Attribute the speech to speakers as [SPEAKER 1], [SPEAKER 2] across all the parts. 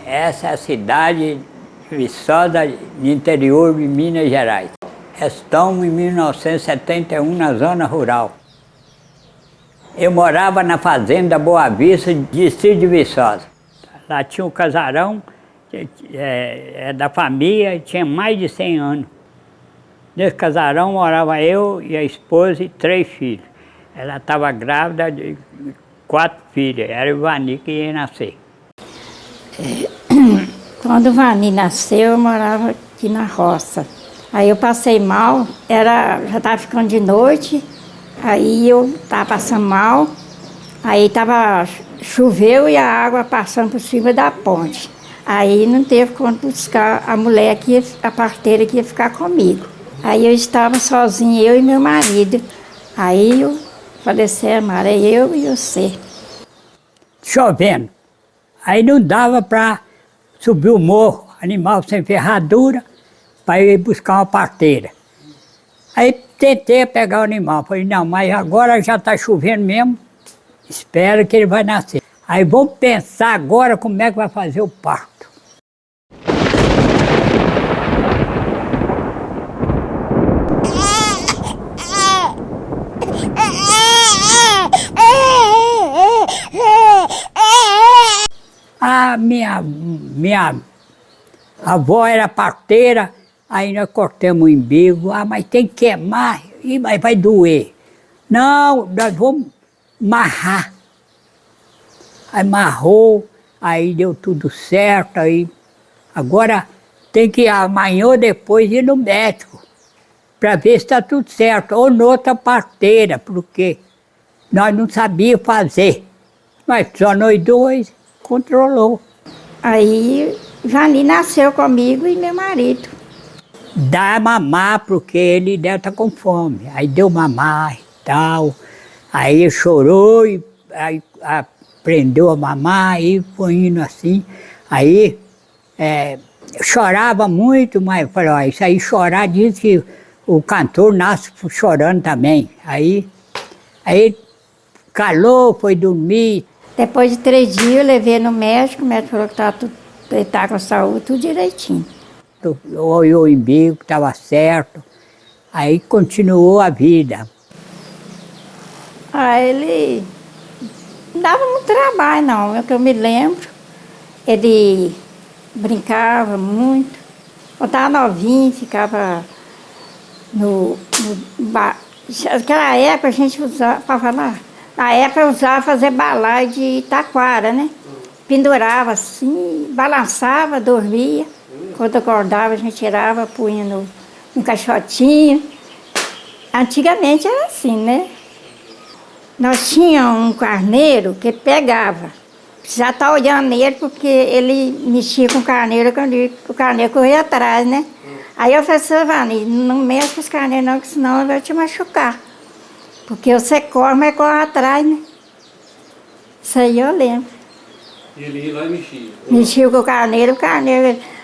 [SPEAKER 1] Essa é a cidade de Viçosa, no interior de Minas Gerais. Estamos em 1971 na zona rural. Eu morava na fazenda Boa Vista, distrito de Viçosa. Lá tinha um casarão, da família, tinha mais de 100 anos. Nesse casarão morava eu e a esposa e 3 filhos. Ela estava grávida de 4 filhas, era o Vani que ia nascer.
[SPEAKER 2] Quando o Vani nasceu, eu morava aqui na roça. Aí eu passei mal, já estava ficando de noite, aí eu estava passando mal, aí choveu e a água passando por cima da ponte. Aí não teve como buscar a mulher, a parteira que ia ficar comigo. Aí eu estava sozinha, eu e meu marido. Aí eu falei assim, Mara, é eu e você.
[SPEAKER 1] Chovendo. Aí não dava para subir o morro, animal sem ferradura, para ir buscar uma parteira. Aí tentei pegar o animal, falei, não, mas agora já está chovendo mesmo, espero que ele vai nascer. Aí vamos pensar agora como é que vai fazer o parto. A minha avó era parteira, aí nós cortamos o umbigo, mas tem que queimar, mas vai doer. Não, nós vamos amarrar. Amarrou, aí deu tudo certo, aí agora tem que amanhã ou depois ir no médico, para ver se está tudo certo, ou noutra parteira, porque nós não sabíamos fazer, mas só nós dois controlou.
[SPEAKER 2] Aí Vani nasceu comigo e meu marido.
[SPEAKER 1] Dá mamar, porque ele deve estar com fome. Aí deu mamar e tal. Aí ele chorou e aí aprendeu a mamar, aí foi indo assim. Aí chorava muito, mas eu falei, ó, isso aí chorar, diz que o cantor nasce chorando também. Aí calou, foi dormir.
[SPEAKER 2] Depois de 3 dias eu levei no médico, o médico falou que ele tá com a saúde tudo direitinho.
[SPEAKER 1] Olhou o umbigo, estava certo. Aí continuou a vida.
[SPEAKER 2] Ele não dava muito trabalho não, é o que eu me lembro. Ele brincava muito. Quando estava novinho, ficava Naquela época a gente usava, para falar, na época eu usava fazer balaio de taquara, né? Pendurava assim, balançava, dormia. Quando acordava a gente tirava, punha no caixotinho. Antigamente era assim, né? Nós tínhamos um carneiro que pegava. Já está olhando nele porque ele mexia com o carneiro, quando o carneiro corria atrás, né? Aí eu falei assim, Vani, não mexa com os carneiros não, que senão ele vai te machucar. Porque você corre, mas corre atrás, né? Isso aí eu lembro.
[SPEAKER 3] E ele ia lá e mexia?
[SPEAKER 2] Mexia com o carneiro.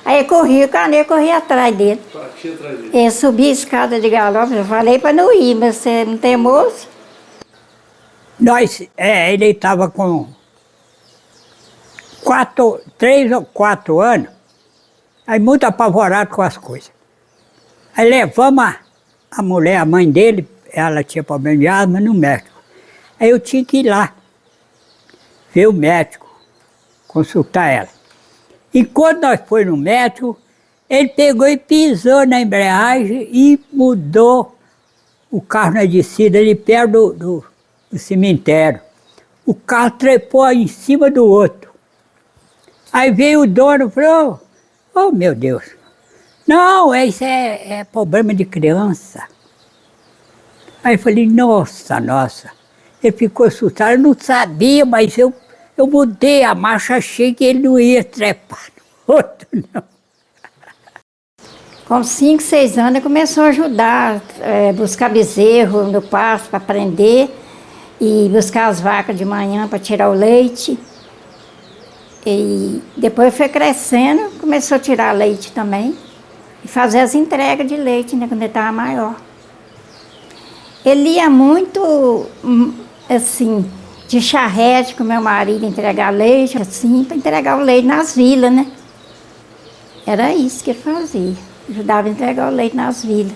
[SPEAKER 2] Aí corria, o carneiro corria atrás dele.
[SPEAKER 3] Batia atrás dele?
[SPEAKER 2] Ele subia a escada de galope, eu falei para não ir, mas você não tem moço?
[SPEAKER 1] Ele estava com 3 ou 4 anos, aí muito apavorado com as coisas. Aí levamos a mulher, a mãe dele, ela tinha problema de asma, no médico. Aí eu tinha que ir lá, ver o médico, consultar ela. Enquanto nós fomos no médico, ele pegou e pisou na embreagem e mudou o carro na descida ali perto do cemitério. O carro trepou em cima do outro. Aí veio o dono e falou, oh meu Deus, não, isso é problema de criança. Aí eu falei, nossa. Ele ficou assustado, eu não sabia, mas eu mudei a marcha, achei que ele não ia trepar no outro, não.
[SPEAKER 2] Com 5, 6 anos, ele começou a ajudar, buscar bezerro no pasto para aprender, e buscar as vacas de manhã para tirar o leite. E depois foi crescendo, começou a tirar leite também, e fazer as entregas de leite, né, quando ele estava maior. Ele ia muito, assim, de charrete com meu marido entregar leite, assim, para entregar o leite nas vilas, né? Era isso que ele fazia, ajudava a entregar o leite nas vilas.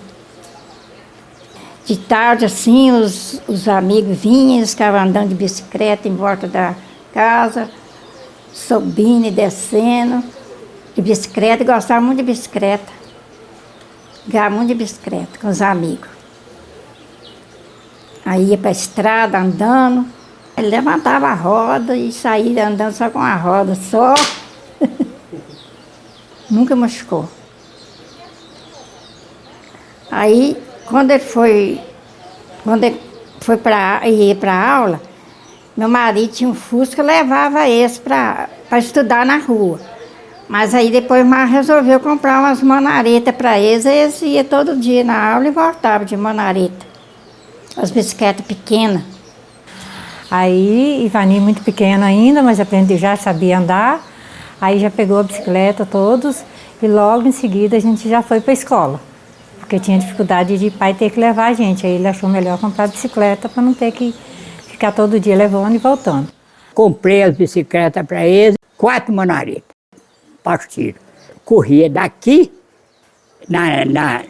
[SPEAKER 2] De tarde, assim, os amigos vinham, eles ficavam andando de bicicleta em volta da casa, subindo e descendo, de bicicleta, e gostavam muito de bicicleta. Gostava muito de bicicleta com os amigos. Aí ia para a estrada andando, ele levantava a roda e saía andando só com a roda, só. Nunca machucou. Aí, quando ele foi para a aula, meu marido tinha um Fusca, levava esse para estudar na rua. Mas aí depois resolveu comprar umas monaretas para eles, aí eles iam todo dia na aula e voltavam de monareta. As bicicletas pequenas.
[SPEAKER 4] Aí, Ivani muito pequena ainda, mas já sabia andar. Aí já pegou a bicicleta todos e logo em seguida a gente já foi para a escola. Porque tinha dificuldade de pai ter que levar a gente. Aí ele achou melhor comprar bicicleta para não ter que ficar todo dia levando e voltando.
[SPEAKER 1] Comprei as bicicletas para eles, 4 monaretas, partiram. Corria daqui na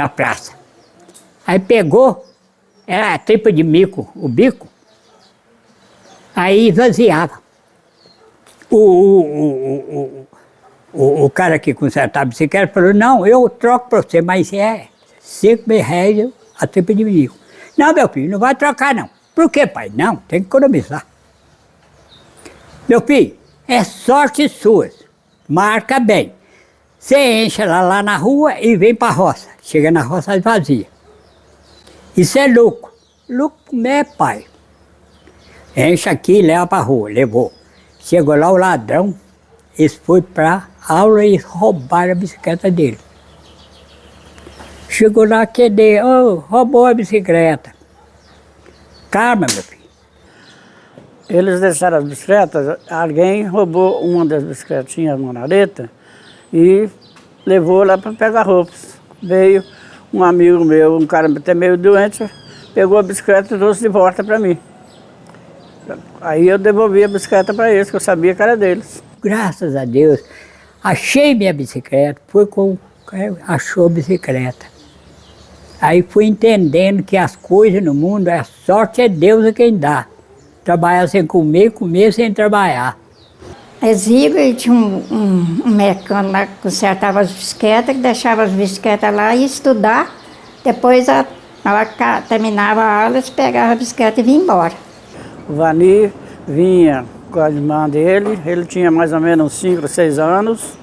[SPEAKER 1] praça. Aí pegou, era a tripa de mico, o bico, aí esvaziava. O cara que consertava a bicicleta falou, não, eu troco para você, mas é R$5.000 a tripa de mico. Não, meu filho, não vai trocar não. Por quê, pai? Não, tem que economizar. Meu filho, é sorte sua, marca bem. Você enche ela lá na rua e vem para a roça. Chega na roça vazia. Isso é lucro. Lucro é, pai. Enche aqui e leva para a rua. Levou. Chegou lá o ladrão, eles foram para a aula e roubaram a bicicleta dele. Chegou lá, roubou a bicicleta. Calma, meu filho.
[SPEAKER 5] Eles deixaram as bicicletas, alguém roubou uma das bicicletinhas, a monareta, e levou lá para pegar roupas. Veio um amigo meu, um cara até meio doente, pegou a bicicleta e trouxe de volta para mim. Aí eu devolvi a bicicleta para eles, que eu sabia que era deles.
[SPEAKER 1] Graças a Deus, achei minha bicicleta, achou a bicicleta. Aí fui entendendo que as coisas no mundo, a sorte é Deus quem dá. Trabalhar sem comer, comer sem trabalhar.
[SPEAKER 2] Exíguo, tinha um mecânico lá que consertava as bicicletas, que deixava as bicicletas lá e ia estudar. Depois, na hora que terminava a aula, eles pegavam a bicicleta e vinham embora.
[SPEAKER 5] O Vani vinha com a irmã dele, ele tinha mais ou menos 5 ou 6 anos,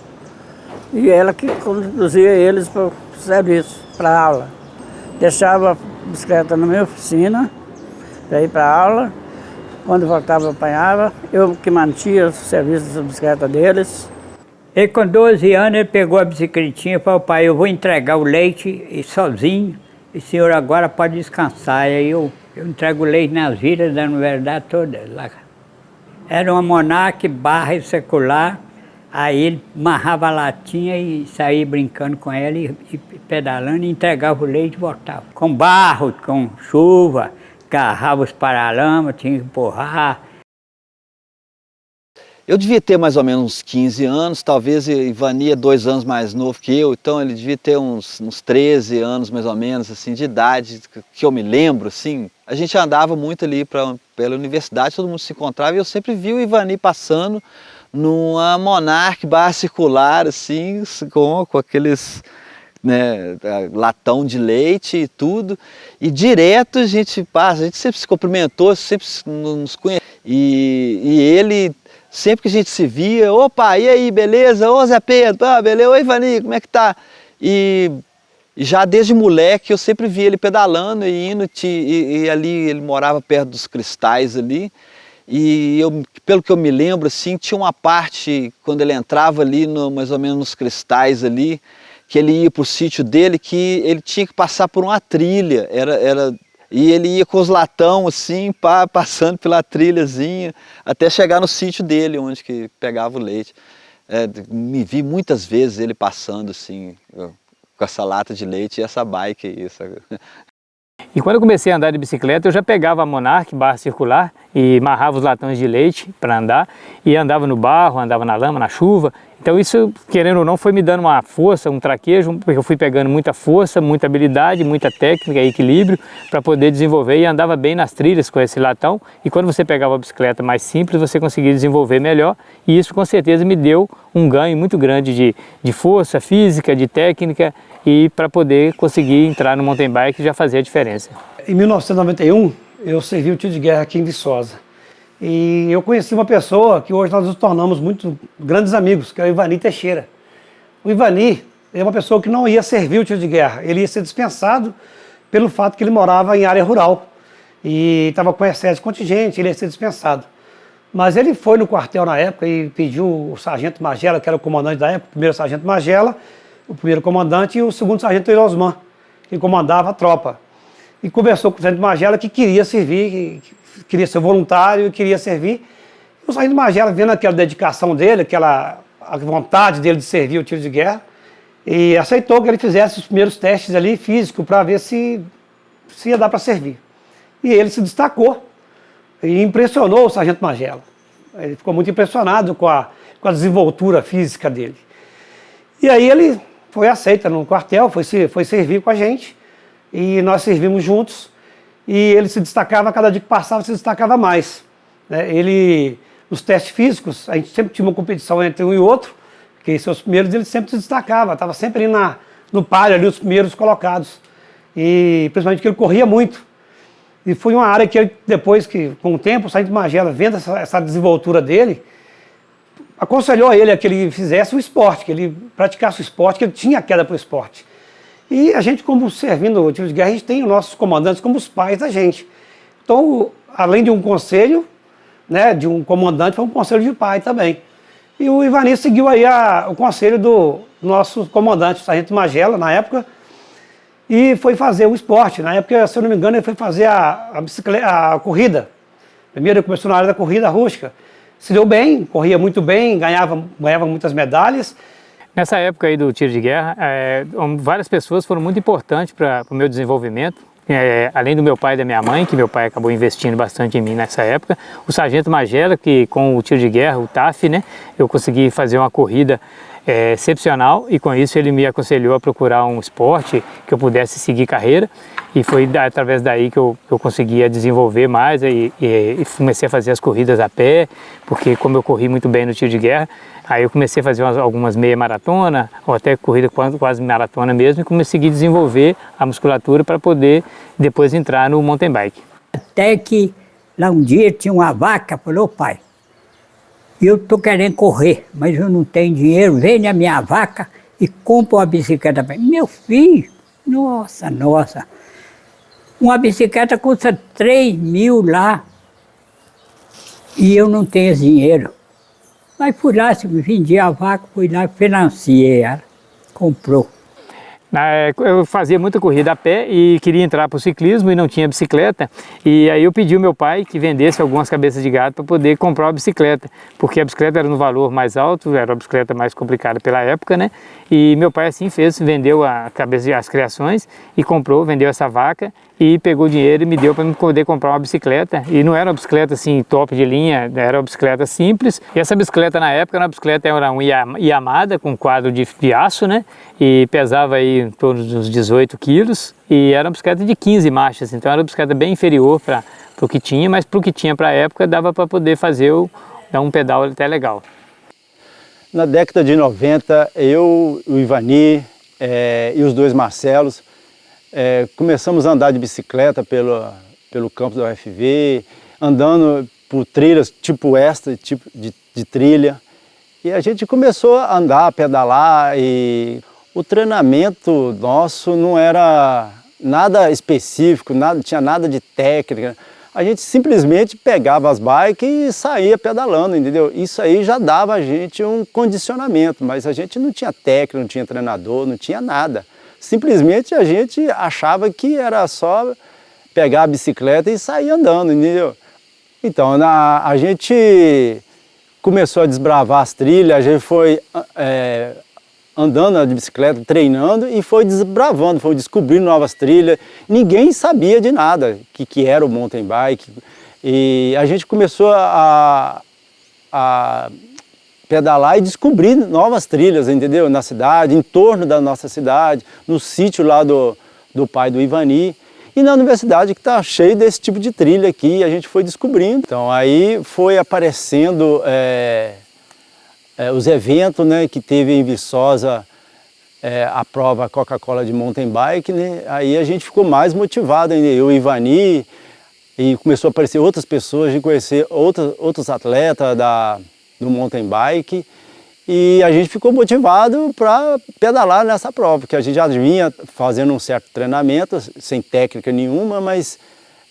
[SPEAKER 5] e ela que conduzia eles para o serviço, para a aula. Deixava a bicicleta na minha oficina, para ir para a aula. Quando voltava, apanhava, eu que mantinha o serviço da bicicleta deles.
[SPEAKER 1] E com 12 anos ele pegou a bicicletinha e falou, pai, eu vou entregar o leite sozinho, e o senhor agora pode descansar. E aí eu entrego o leite nas vilas da universidade toda. Lá. Era uma Monarch barra secular, aí ele amarrava a latinha e saía brincando com ela e pedalando, e entregava o leite e voltava. Com barro, com chuva, agarrava os paralamas, tinha que empurrar.
[SPEAKER 6] Eu devia ter mais ou menos uns 15 anos, talvez Ivani é 2 anos mais novo que eu, então ele devia ter uns 13 anos mais ou menos, assim, de idade, que eu me lembro, assim. A gente andava muito ali pela universidade, todo mundo se encontrava e eu sempre vi o Ivani passando numa Monarch barra circular, assim, com aqueles, né, latão de leite e tudo, e direto a gente passa, a gente sempre se cumprimentou, sempre nos conhecia, e ele, sempre que a gente se via, opa, e aí, beleza? Ô Zé Pedro, beleza? Oi Ivani, como é que tá? E já desde moleque eu sempre via ele pedalando e indo, e ali ele morava perto dos cristais ali, e pelo que eu me lembro, assim, tinha uma parte, quando ele entrava ali, mais ou menos nos cristais ali, que ele ia para o sítio dele, que ele tinha que passar por uma trilha, e ele ia com os latão assim, passando pela trilhazinha, até chegar no sítio dele, onde que pegava o leite. Me vi muitas vezes ele passando assim, com essa lata de leite e essa bike aí, sabe?
[SPEAKER 7] E quando eu comecei a andar de bicicleta, eu já pegava a Monarch, barra circular, e amarrava os latões de leite para andar, e andava no barro, andava na lama, na chuva. Então isso, querendo ou não, foi me dando uma força, um traquejo, porque eu fui pegando muita força, muita habilidade, muita técnica e equilíbrio para poder desenvolver, e andava bem nas trilhas com esse latão. E quando você pegava a bicicleta mais simples, você conseguia desenvolver melhor, e isso com certeza me deu um ganho muito grande de força física, de técnica, e para poder conseguir entrar no mountain bike já fazia a diferença.
[SPEAKER 8] Em 1991, eu servi o tiro de guerra aqui em Viçosa. E eu conheci uma pessoa que hoje nós nos tornamos muito grandes amigos, que é o Ivani Teixeira. O Ivani é uma pessoa que não ia servir o tiro de guerra, ele ia ser dispensado pelo fato que ele morava em área rural e estava com excesso de contingente, ele ia ser dispensado. Mas ele foi no quartel na época e pediu o sargento Magela, que era o comandante da época, o primeiro sargento Magela, o primeiro comandante, e o segundo sargento Osman, que comandava a tropa. E conversou com o sargento Magela que queria servir, que queria ser voluntário, queria servir. E o sargento Magela, vendo aquela dedicação dele, a vontade dele de servir o tiro de guerra, e aceitou que ele fizesse os primeiros testes ali físicos para ver se ia dar para servir. E ele se destacou e impressionou o sargento Magela. Ele ficou muito impressionado com a desenvoltura física dele. E aí ele foi aceito no quartel, foi servir com a gente, e nós servimos juntos, e ele se destacava, cada dia que passava se destacava mais. Ele, nos testes físicos, a gente sempre tinha uma competição entre um e outro, porque seus primeiros ele sempre se destacava, estava sempre ali no páreo, ali os primeiros colocados, e principalmente porque ele corria muito. E foi uma área que ele, depois que, com o tempo, o sargento Magela, vendo essa desenvoltura dele, aconselhou a ele a que ele fizesse o esporte, que ele praticasse o esporte, que ele tinha queda para o esporte. E a gente, como servindo o tiro de guerra, a gente tem os nossos comandantes como os pais da gente. Então, além de um conselho, né, de um comandante, foi um conselho de pai também. E o Ivani seguiu aí o conselho do nosso comandante, o sargento Magela, na época, e foi fazer o esporte. Na época, se eu não me engano, ele foi fazer a corrida. Primeiro ele começou na área da corrida rústica. Se deu bem, corria muito bem, ganhava muitas medalhas.
[SPEAKER 7] Nessa época aí do tiro de guerra, várias pessoas foram muito importantes para o meu desenvolvimento. Além do meu pai e da minha mãe, que meu pai acabou investindo bastante em mim nessa época, o sargento Magela, que com o tiro de guerra, o TAF, né, eu consegui fazer uma corrida excepcional, e com isso ele me aconselhou a procurar um esporte que eu pudesse seguir carreira, e foi através daí que eu conseguia desenvolver mais e comecei a fazer as corridas a pé, porque como eu corri muito bem no tiro de guerra, aí eu comecei a fazer algumas meia maratona, ou até corrida quase maratona mesmo, e comecei a desenvolver a musculatura para poder depois entrar no mountain bike.
[SPEAKER 1] Até que lá um dia tinha uma vaca, falou: pai, eu estou querendo correr, mas eu não tenho dinheiro, vende a minha vaca e compra uma bicicleta para mim. Meu filho, nossa, uma bicicleta custa 3.000 lá e eu não tenho dinheiro. Mas fui lá, vendi a vaca, fui lá, financiei ela, comprou.
[SPEAKER 7] Eu fazia muita corrida a pé e queria entrar para o ciclismo e não tinha bicicleta, e aí eu pedi ao meu pai que vendesse algumas cabeças de gado para poder comprar uma bicicleta, porque a bicicleta era no valor mais alto, era uma bicicleta mais complicada pela época, né? E meu pai assim fez, vendeu as criações e vendeu essa vaca e pegou o dinheiro e me deu para poder comprar uma bicicleta. E não era uma bicicleta assim top de linha, era uma bicicleta simples. E essa bicicleta na época era um Yamada com quadro de aço, né? E pesava aí em torno dos 18 quilos e era uma bicicleta de 15 marchas, então era uma bicicleta bem inferior para o que tinha, mas para o que tinha para a época dava para poder fazer dar um pedal até legal.
[SPEAKER 9] Na década de 90, eu, o Ivani e os dois Marcelos começamos a andar de bicicleta pelo campus da UFV, andando por trilhas tipo esta, tipo de trilha. E a gente começou a andar, a pedalar, e o treinamento nosso não era nada específico, não tinha nada de técnica. A gente simplesmente pegava as bikes e saía pedalando, entendeu? Isso aí já dava a gente um condicionamento, mas a gente não tinha técnica, não tinha treinador, não tinha nada. Simplesmente a gente achava que era só pegar a bicicleta e sair andando, entendeu? Então a gente começou a desbravar as trilhas, a gente foi andando de bicicleta, treinando e foi desbravando, foi descobrindo novas trilhas. Ninguém sabia de nada que era o mountain bike. E a gente começou a pedalar e descobrir novas trilhas, entendeu? Na cidade, em torno da nossa cidade, no sítio lá do pai do Ivani. E na universidade que está cheio desse tipo de trilha aqui, a gente foi descobrindo. Então aí foi aparecendo os eventos, né, que teve em Viçosa, a prova Coca-Cola de mountain bike, né? Aí a gente ficou mais motivado ainda, eu e o Ivani, e começou a aparecer outras pessoas, a gente conhecer outros atletas do mountain bike, e a gente ficou motivado para pedalar nessa prova, porque a gente já vinha fazendo um certo treinamento, sem técnica nenhuma, mas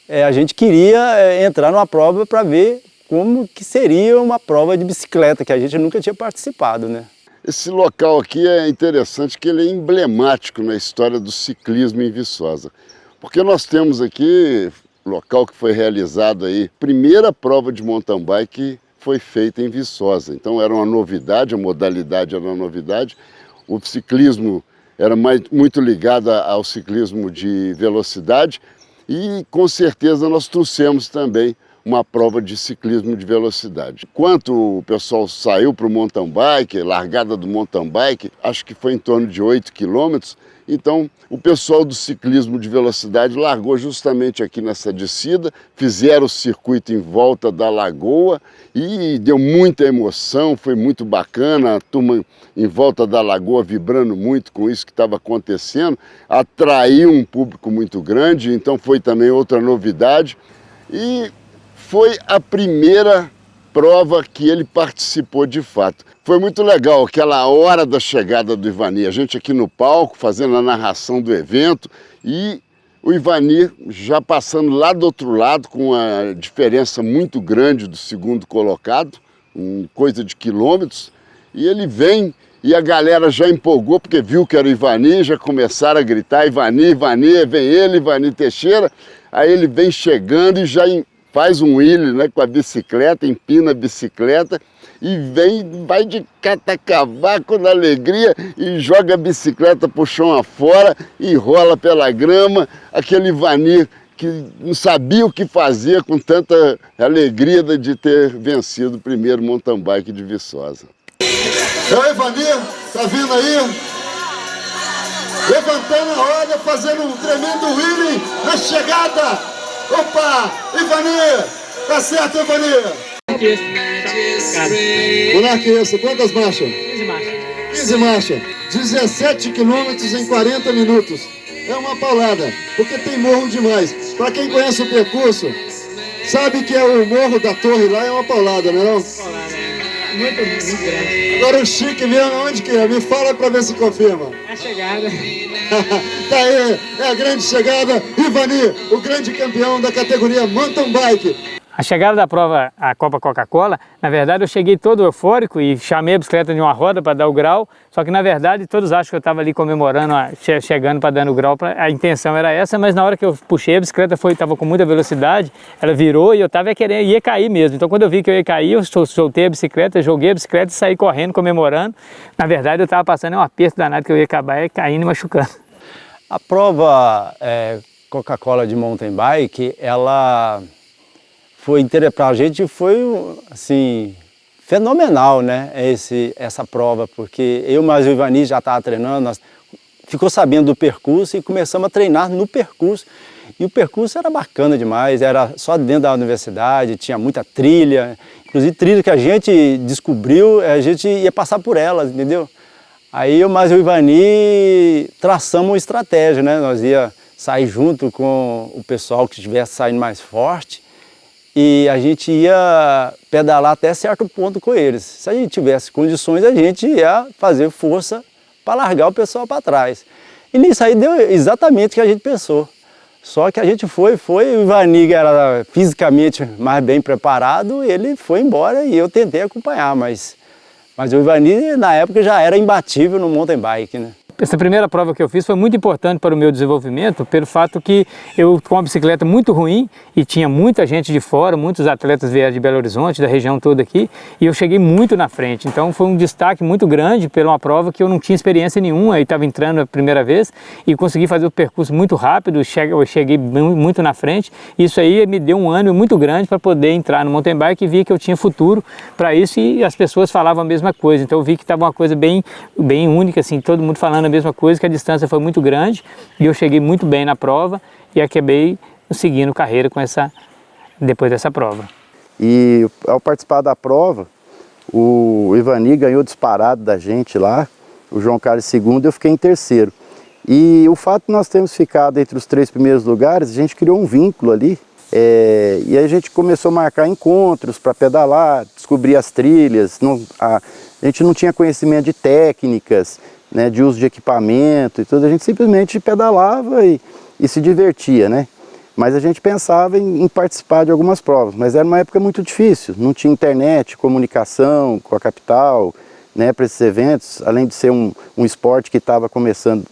[SPEAKER 9] a gente queria entrar numa prova para ver como que seria uma prova de bicicleta, que a gente nunca tinha participado, né?
[SPEAKER 10] Esse local aqui é interessante, que ele é emblemático na história do ciclismo em Viçosa, porque nós temos aqui local que foi realizado aí, primeira prova de mountain bike foi feita em Viçosa. Então era uma novidade, a modalidade era uma novidade. O ciclismo era muito ligado ao ciclismo de velocidade e com certeza nós trouxemos também uma prova de ciclismo de velocidade. Enquanto o pessoal saiu para o mountain bike, largada do mountain bike, acho que foi em torno de 8 quilômetros, então o pessoal do ciclismo de velocidade largou justamente aqui nessa descida, fizeram o circuito em volta da lagoa e deu muita emoção, foi muito bacana, a turma em volta da lagoa vibrando muito com isso que estava acontecendo, atraiu um público muito grande, então foi também outra novidade e foi a primeira prova que ele participou de fato. Foi muito legal, aquela hora da chegada do Ivani, a gente aqui no palco fazendo a narração do evento e o Ivani já passando lá do outro lado com uma diferença muito grande do segundo colocado, coisa de quilômetros, e ele vem e a galera já empolgou porque viu que era o Ivani, já começaram a gritar Ivani, Ivani, vem ele, Ivani Teixeira, aí ele vem chegando e já faz um wheelie, né, com a bicicleta, empina a bicicleta e vai de catacavaco na alegria e joga a bicicleta pro chão afora e rola pela grama. Aquele Ivani que não sabia o que fazer com tanta alegria de ter vencido o primeiro mountain bike de Viçosa. É o Ivani, tá vindo aí? Levantando a roda, fazendo um tremendo wheelie na chegada. Opa! Ivani! Tá certo, Ivani? Monarquista, quantas marchas?
[SPEAKER 7] 15 marchas.
[SPEAKER 10] 15 marchas. 17 quilômetros em 40 minutos. É uma paulada, porque tem morro demais. Para quem conhece o percurso, sabe que o morro da torre lá é uma paulada, não é não?
[SPEAKER 7] Muito grande.
[SPEAKER 10] Agora o chique mesmo, onde que é? Me fala para ver se confirma.
[SPEAKER 7] A chegada.
[SPEAKER 10] Tá aí, é a grande chegada, Ivani, o grande campeão da categoria mountain bike.
[SPEAKER 7] A chegada da prova, a Copa Coca-Cola, na verdade eu cheguei todo eufórico e chamei a bicicleta de uma roda para dar o grau, só que na verdade todos acham que eu estava ali comemorando, chegando para dar o grau, a intenção era essa, mas na hora que eu puxei a bicicleta estava com muita velocidade, ela virou e eu ia cair mesmo, então quando eu vi que eu ia cair, eu soltei a bicicleta, joguei a bicicleta e saí correndo, comemorando. Na verdade eu estava passando um aperto danado que eu ia acabar caindo e machucando.
[SPEAKER 9] A prova Coca-Cola de mountain bike, ela para a gente foi assim, fenomenal, né, essa prova, porque eu mais o Ivani já estava treinando, nós ficou sabendo do percurso e começamos a treinar no percurso. E o percurso era bacana demais, era só dentro da universidade, tinha muita trilha, inclusive trilha que a gente descobriu, a gente ia passar por elas, entendeu? Aí eu mais o Ivani traçamos uma estratégia, né, nós ia sair junto com o pessoal que estivesse saindo mais forte, e a gente ia pedalar até certo ponto com eles. Se a gente tivesse condições, a gente ia fazer força para largar o pessoal para trás. E nisso aí deu exatamente o que a gente pensou. Só que a gente foi, o Ivani era fisicamente mais bem preparado, ele foi embora e eu tentei acompanhar, mas o Ivani na época já era imbatível no mountain bike, né?
[SPEAKER 7] essa primeira prova que eu fiz foi muito importante para o meu desenvolvimento, pelo fato que eu com uma bicicleta muito ruim e tinha muita gente de fora, muitos atletas vieram de Belo Horizonte, da região toda aqui, e eu cheguei muito na frente. Então foi um destaque muito grande pela uma prova que eu não tinha experiência nenhuma, e estava entrando a primeira vez e consegui fazer o percurso muito rápido, eu cheguei muito na frente. Isso aí me deu um ânimo muito grande para poder entrar no mountain bike e vi que eu tinha futuro para isso, e as pessoas falavam a mesma coisa. Então eu vi que estava uma coisa bem única, assim, todo mundo falando a mesma coisa, que a distância foi muito grande e eu cheguei muito bem na prova e acabei seguindo carreira depois dessa prova.
[SPEAKER 9] E ao participar da prova, o Ivani ganhou disparado da gente lá, o João Carlos II, eu fiquei em terceiro. E o fato de nós termos ficado entre os 3 primeiros lugares, a gente criou um vínculo ali, e aí a gente começou a marcar encontros para pedalar, descobrir as trilhas. A gente não tinha conhecimento de técnicas, né, de uso de equipamento e tudo, a gente simplesmente pedalava e se divertia, né? Mas a gente pensava em participar de algumas provas, mas era uma época muito difícil, não tinha internet, comunicação com a capital, né, para esses eventos, além de ser um esporte que estava começando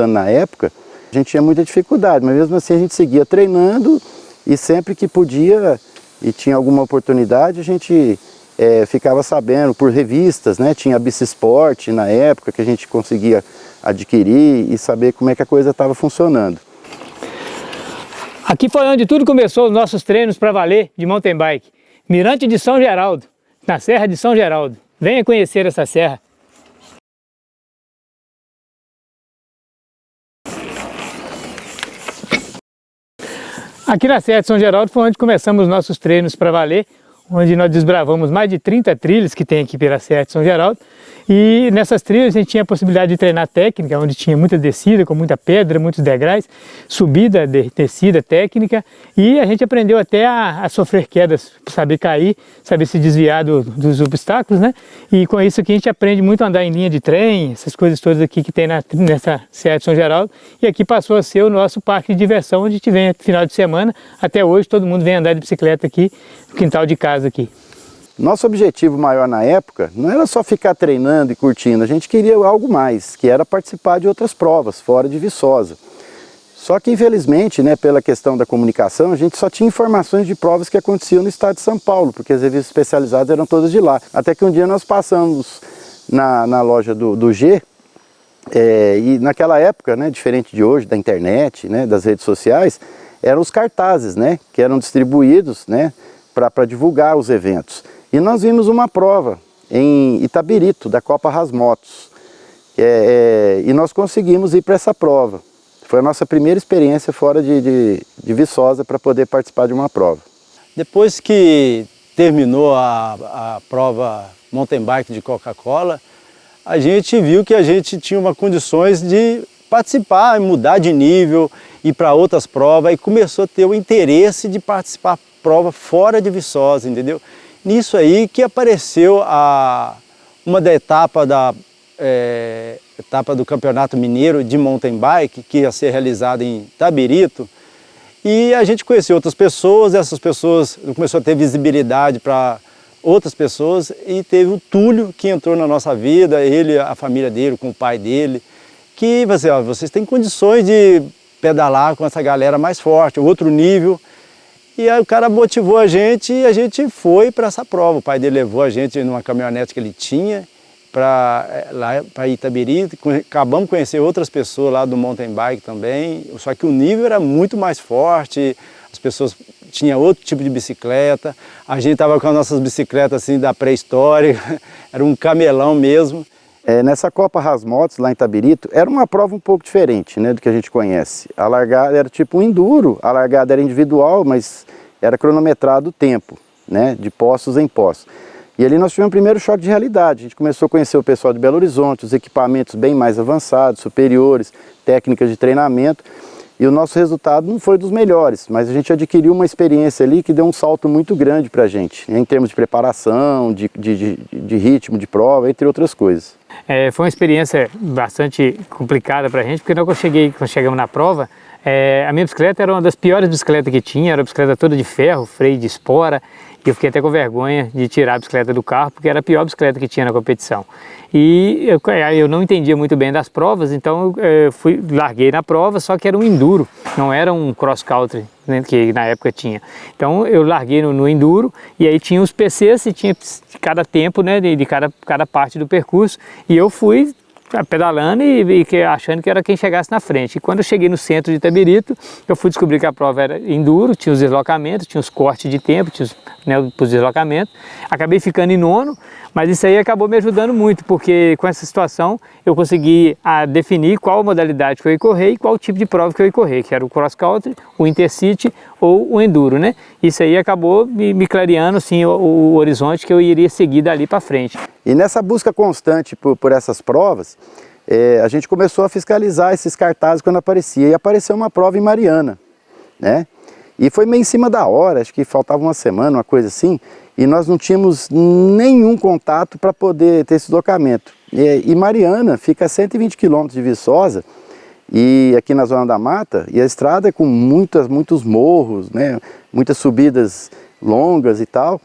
[SPEAKER 9] na época, a gente tinha muita dificuldade, mas mesmo assim a gente seguia treinando e sempre que podia e tinha alguma oportunidade a gente ficava sabendo por revistas, né? Tinha a Bicisport na época que a gente conseguia adquirir e saber como é que a coisa estava funcionando.
[SPEAKER 7] Aqui foi onde tudo começou, os nossos treinos para valer de mountain bike. Mirante de São Geraldo, na Serra de São Geraldo. Venha conhecer essa serra. Aqui na Serra de São Geraldo foi onde começamos os nossos treinos para valer, onde nós desbravamos mais de 30 trilhas que tem aqui pela Serra de São Geraldo. E nessas trilhas a gente tinha a possibilidade de treinar técnica, onde tinha muita descida, com muita pedra, muitos degraus, subida, descida técnica, e a gente aprendeu até a sofrer quedas, saber cair, saber se desviar dos obstáculos, né? E com isso aqui a gente aprende muito a andar em linha de trem, essas coisas todas aqui que tem nessa Serra de São Geraldo, e aqui passou a ser o nosso parque de diversão, onde a gente vem final de semana, até hoje todo mundo vem andar de bicicleta aqui, no quintal de casa aqui.
[SPEAKER 9] Nosso objetivo maior na época não era só ficar treinando e curtindo, a gente queria algo mais, que era participar de outras provas, fora de Viçosa. Só que infelizmente, né, pela questão da comunicação, a gente só tinha informações de provas que aconteciam no estado de São Paulo, porque as revistas especializadas eram todas de lá. Até que um dia nós passamos na loja do G, e naquela época, né, diferente de hoje, da internet, né, das redes sociais, eram os cartazes, né, que eram distribuídos, né, para divulgar os eventos. E nós vimos uma prova em Itabirito, da Copa Rasmotos, e nós conseguimos ir para essa prova. Foi a nossa primeira experiência fora de Viçosa para poder participar de uma prova.
[SPEAKER 11] Depois que terminou a prova mountain bike de Coca-Cola, a gente viu que a gente tinha uma condições de participar, mudar de nível, ir para outras provas, e começou a ter o interesse de participar de prova fora de Viçosa, entendeu? Nisso aí que apareceu uma da etapa do Campeonato Mineiro de Mountain Bike, que ia ser realizada em Itabirito, e a gente conheceu outras pessoas, essas pessoas começaram a ter visibilidade para outras pessoas, e teve o Túlio que entrou na nossa vida, ele, a família dele, com o pai dele, que vocês têm condições de pedalar com essa galera mais forte, outro nível. E aí o cara motivou a gente e a gente foi para essa prova. O pai dele levou a gente numa caminhonete que ele tinha para Itabirito. Acabamos de conhecer outras pessoas lá do mountain bike também, só que o nível era muito mais forte, as pessoas tinham outro tipo de bicicleta. A gente estava com as nossas bicicletas assim da pré-história, era um camelão mesmo.
[SPEAKER 9] Nessa Copa Rasmotos, lá em Itabirito, era uma prova um pouco diferente, né, do que a gente conhece. A largada era tipo um enduro, a largada era individual, mas era cronometrado o tempo, né, de postos em postos. E ali nós tivemos o primeiro choque de realidade. A gente começou a conhecer o pessoal de Belo Horizonte, os equipamentos bem mais avançados, superiores, técnicas de treinamento. E o nosso resultado não foi dos melhores, mas a gente adquiriu uma experiência ali que deu um salto muito grande para a gente, em termos de preparação, de ritmo de prova, entre outras coisas.
[SPEAKER 7] Foi uma experiência bastante complicada para a gente, porque quando chegamos na prova, a minha bicicleta era uma das piores bicicletas que tinha, era a bicicleta toda de ferro, freio de espora, E eu fiquei até com vergonha de tirar a bicicleta do carro, porque era a pior bicicleta que tinha na competição. E eu não entendia muito bem das provas, então eu larguei na prova, só que era um enduro, não era um cross country, né, que na época tinha. Então eu larguei no enduro, e aí tinha os PCs e tinha cada tempo, né, de cada parte do percurso, e eu fui pedalando e achando que era quem chegasse na frente. E quando eu cheguei no centro de Itabirito, eu fui descobrir que a prova era enduro, tinha os deslocamentos, tinha os cortes de tempo, tinha os deslocamentos. Acabei ficando em nono, mas isso aí acabou me ajudando muito, porque com essa situação eu consegui definir qual modalidade que eu ia correr e qual tipo de prova que eu ia correr, que era o cross country, o intercity ou o enduro, né? Isso aí acabou me clareando assim, o horizonte que eu iria seguir dali para frente.
[SPEAKER 11] E nessa busca constante por essas provas, a gente começou a fiscalizar esses cartazes quando aparecia. E apareceu uma prova em Mariana, né? E foi meio em cima da hora, acho que faltava uma semana, uma coisa assim, e nós não tínhamos nenhum contato para poder ter esse deslocamento. E Mariana fica a 120 quilômetros de Viçosa, e aqui na Zona da Mata, e a estrada é com muitos morros, né? Muitas subidas longas e tal.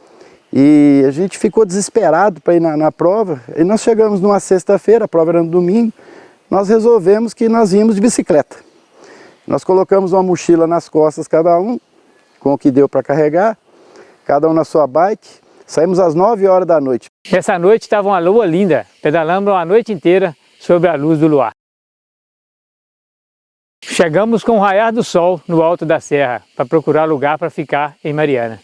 [SPEAKER 11] E a gente ficou desesperado para ir na prova, e nós chegamos numa sexta-feira, a prova era no domingo, nós resolvemos que nós íamos de bicicleta. Nós colocamos uma mochila nas costas cada um, com o que deu para carregar, cada um na sua bike, saímos às 9 horas da noite.
[SPEAKER 7] Essa noite estava uma lua linda, pedalamos a noite inteira sob a luz do luar. Chegamos com o raiar do sol no alto da serra, para procurar lugar para ficar em Mariana.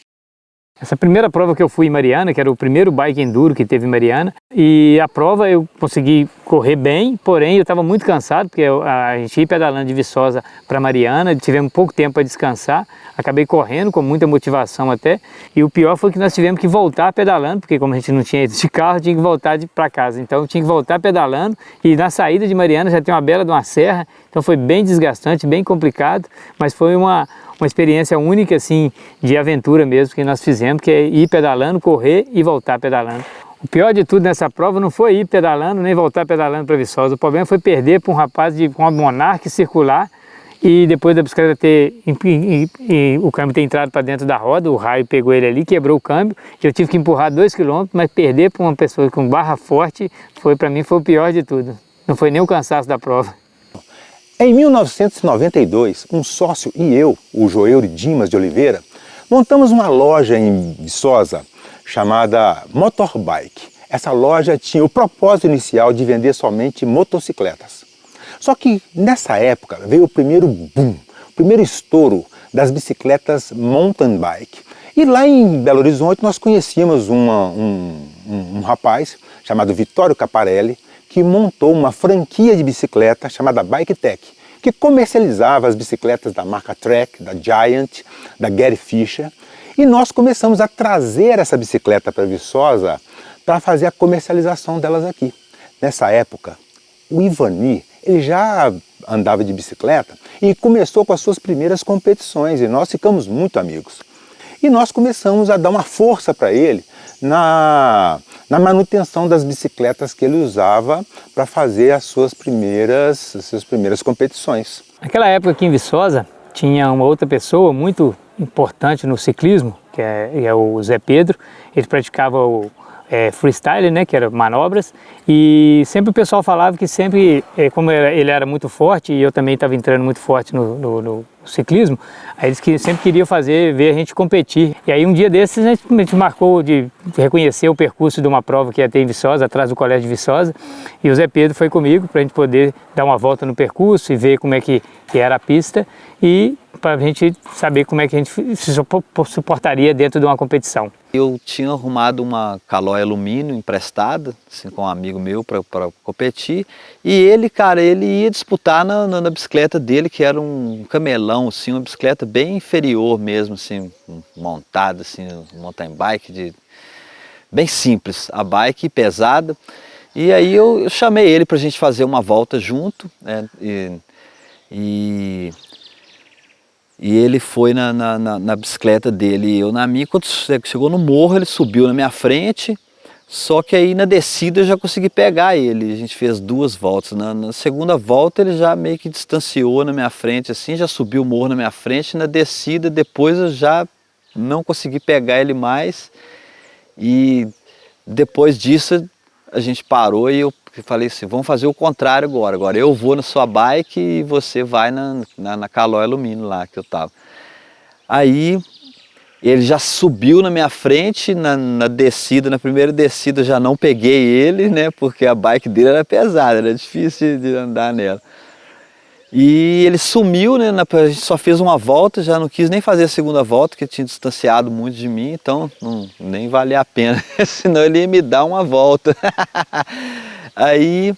[SPEAKER 7] Essa primeira prova que eu fui em Mariana, que era o primeiro bike enduro que teve em Mariana, e a prova eu consegui correr bem, porém eu estava muito cansado, porque a gente ia pedalando de Viçosa para Mariana, tivemos pouco tempo para descansar, acabei correndo com muita motivação até, e o pior foi que nós tivemos que voltar pedalando, porque como a gente não tinha ido de carro, tinha que voltar para casa, então eu tinha que voltar pedalando, e na saída de Mariana já tem uma bela de uma serra, então foi bem desgastante, bem complicado, mas foi uma experiência única, assim, de aventura mesmo que nós fizemos, que é ir pedalando, correr e voltar pedalando. O pior de tudo nessa prova não foi ir pedalando, nem voltar pedalando para Viçosa. O problema foi perder para um rapaz com uma Monarch circular e depois da bicicleta o câmbio ter entrado para dentro da roda, o raio pegou ele ali, quebrou o câmbio, eu tive que empurrar 2 km, mas perder para uma pessoa com barra forte, para mim foi o pior de tudo. Não foi nem o cansaço da prova.
[SPEAKER 12] Em 1992, um sócio e eu, o Joelho Dimas de Oliveira, montamos uma loja em Viçosa chamada Motorbike. Essa loja tinha o propósito inicial de vender somente motocicletas. Só que nessa época veio o primeiro boom, o primeiro estouro das bicicletas mountain bike. E lá em Belo Horizonte nós conhecíamos um rapaz chamado Vitório Caparelli, que montou uma franquia de bicicleta chamada Biketech, que comercializava as bicicletas da marca Trek, da Giant, da Gary Fisher, e nós começamos a trazer essa bicicleta para Viçosa para fazer a comercialização delas aqui. Nessa época, o Ivani, ele já andava de bicicleta e começou com as suas primeiras competições, e nós ficamos muito amigos. E nós começamos a dar uma força para ele na manutenção das bicicletas que ele usava para fazer as suas primeiras competições.
[SPEAKER 7] Naquela época aqui em Viçosa, tinha uma outra pessoa muito importante no ciclismo, que é o Zé Pedro. Ele praticava o freestyle, né, que era manobras, e sempre o pessoal falava que sempre, como ele era muito forte, e eu também estava entrando muito forte no ciclismo, aí eles sempre queriam ver a gente competir. E aí um dia desses a gente marcou de reconhecer o percurso de uma prova que ia ter em Viçosa, atrás do Colégio de Viçosa, e o Zé Pedro foi comigo para a gente poder dar uma volta no percurso e ver como é que era a pista, e para a gente saber como é que a gente se suportaria dentro de uma competição.
[SPEAKER 6] Eu tinha arrumado uma Caloi alumínio emprestada, assim, com um amigo meu para competir, e ele, cara, ele ia disputar na bicicleta dele, que era um camelão, assim, uma bicicleta bem inferior mesmo, assim, montada, assim, um mountain bike, bem simples, a bike pesada, e aí eu chamei ele para a gente fazer uma volta junto, né, e ele foi na bicicleta dele e eu na minha. Quando chegou no morro, ele subiu na minha frente, só que aí na descida eu já consegui pegar ele. A gente fez 2 voltas. Na segunda volta ele já meio que distanciou na minha frente, assim, já subiu o morro na minha frente. Na descida, depois eu já não consegui pegar ele mais. E depois disso a gente parou e eu falei assim, vamos fazer o contrário agora. Agora eu vou na sua bike e você vai na Caloi Alumínio lá que eu tava. Aí ele já subiu na minha frente, na descida, na primeira descida eu já não peguei ele, né? Porque a bike dele era pesada, era difícil de andar nela. E ele sumiu, né? A gente só fez uma volta, já não quis nem fazer a segunda volta, porque tinha distanciado muito de mim, então nem valia a pena, senão ele ia me dar uma volta. Aí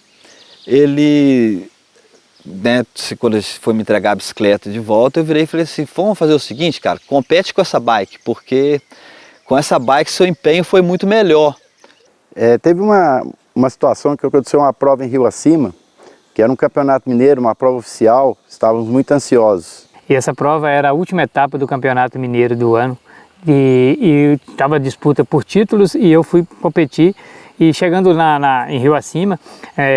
[SPEAKER 6] ele, né, quando ele foi me entregar a bicicleta de volta, eu virei e falei assim, vamos fazer o seguinte, cara, compete com essa bike, porque com essa bike seu empenho foi muito melhor.
[SPEAKER 11] Teve uma situação que aconteceu uma prova em Rio Acima, que era um campeonato mineiro, uma prova oficial, estávamos muito ansiosos.
[SPEAKER 7] E essa prova era a última etapa do campeonato mineiro do ano e estava disputa por títulos e eu fui competir e chegando em Rio Acima,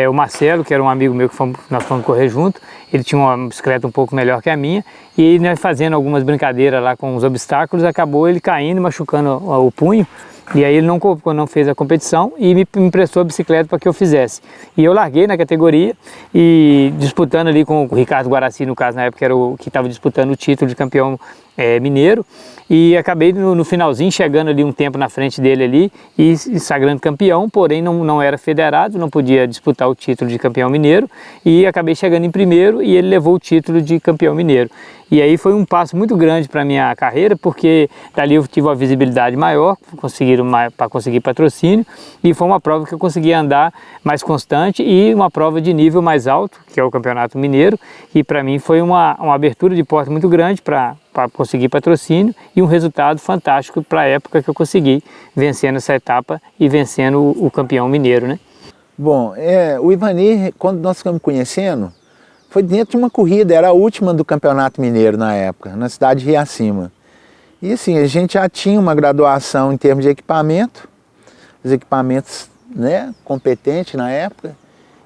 [SPEAKER 7] o Marcelo, que era um amigo meu que nós fomos correr junto, ele tinha uma bicicleta um pouco melhor que a minha e nós fazendo algumas brincadeiras lá com os obstáculos, acabou ele caindo e machucando o punho. E aí ele não fez a competição e me emprestou a bicicleta para que eu fizesse. E eu larguei na categoria e disputando ali com o Ricardo Guaraci, no caso na época era o que estava disputando o título de campeão mineiro. E acabei no finalzinho chegando ali um tempo na frente dele ali e sagrando campeão, porém não era federado, não podia disputar o título de campeão mineiro e acabei chegando em primeiro e ele levou o título de campeão mineiro. E aí foi um passo muito grande para a minha carreira, porque dali eu tive uma visibilidade maior, para conseguir patrocínio, e foi uma prova que eu consegui andar mais constante e uma prova de nível mais alto, que é o Campeonato Mineiro, e para mim foi uma abertura de porta muito grande para conseguir patrocínio e um resultado fantástico para a época que eu consegui, vencendo essa etapa e vencendo o campeão mineiro, né?
[SPEAKER 12] Bom, o Ivani, quando nós ficamos conhecendo, foi dentro de uma corrida, era a última do Campeonato Mineiro na época, na cidade de Rio Acima. E assim, a gente já tinha uma graduação em termos de equipamento, os equipamentos, né, competentes na época,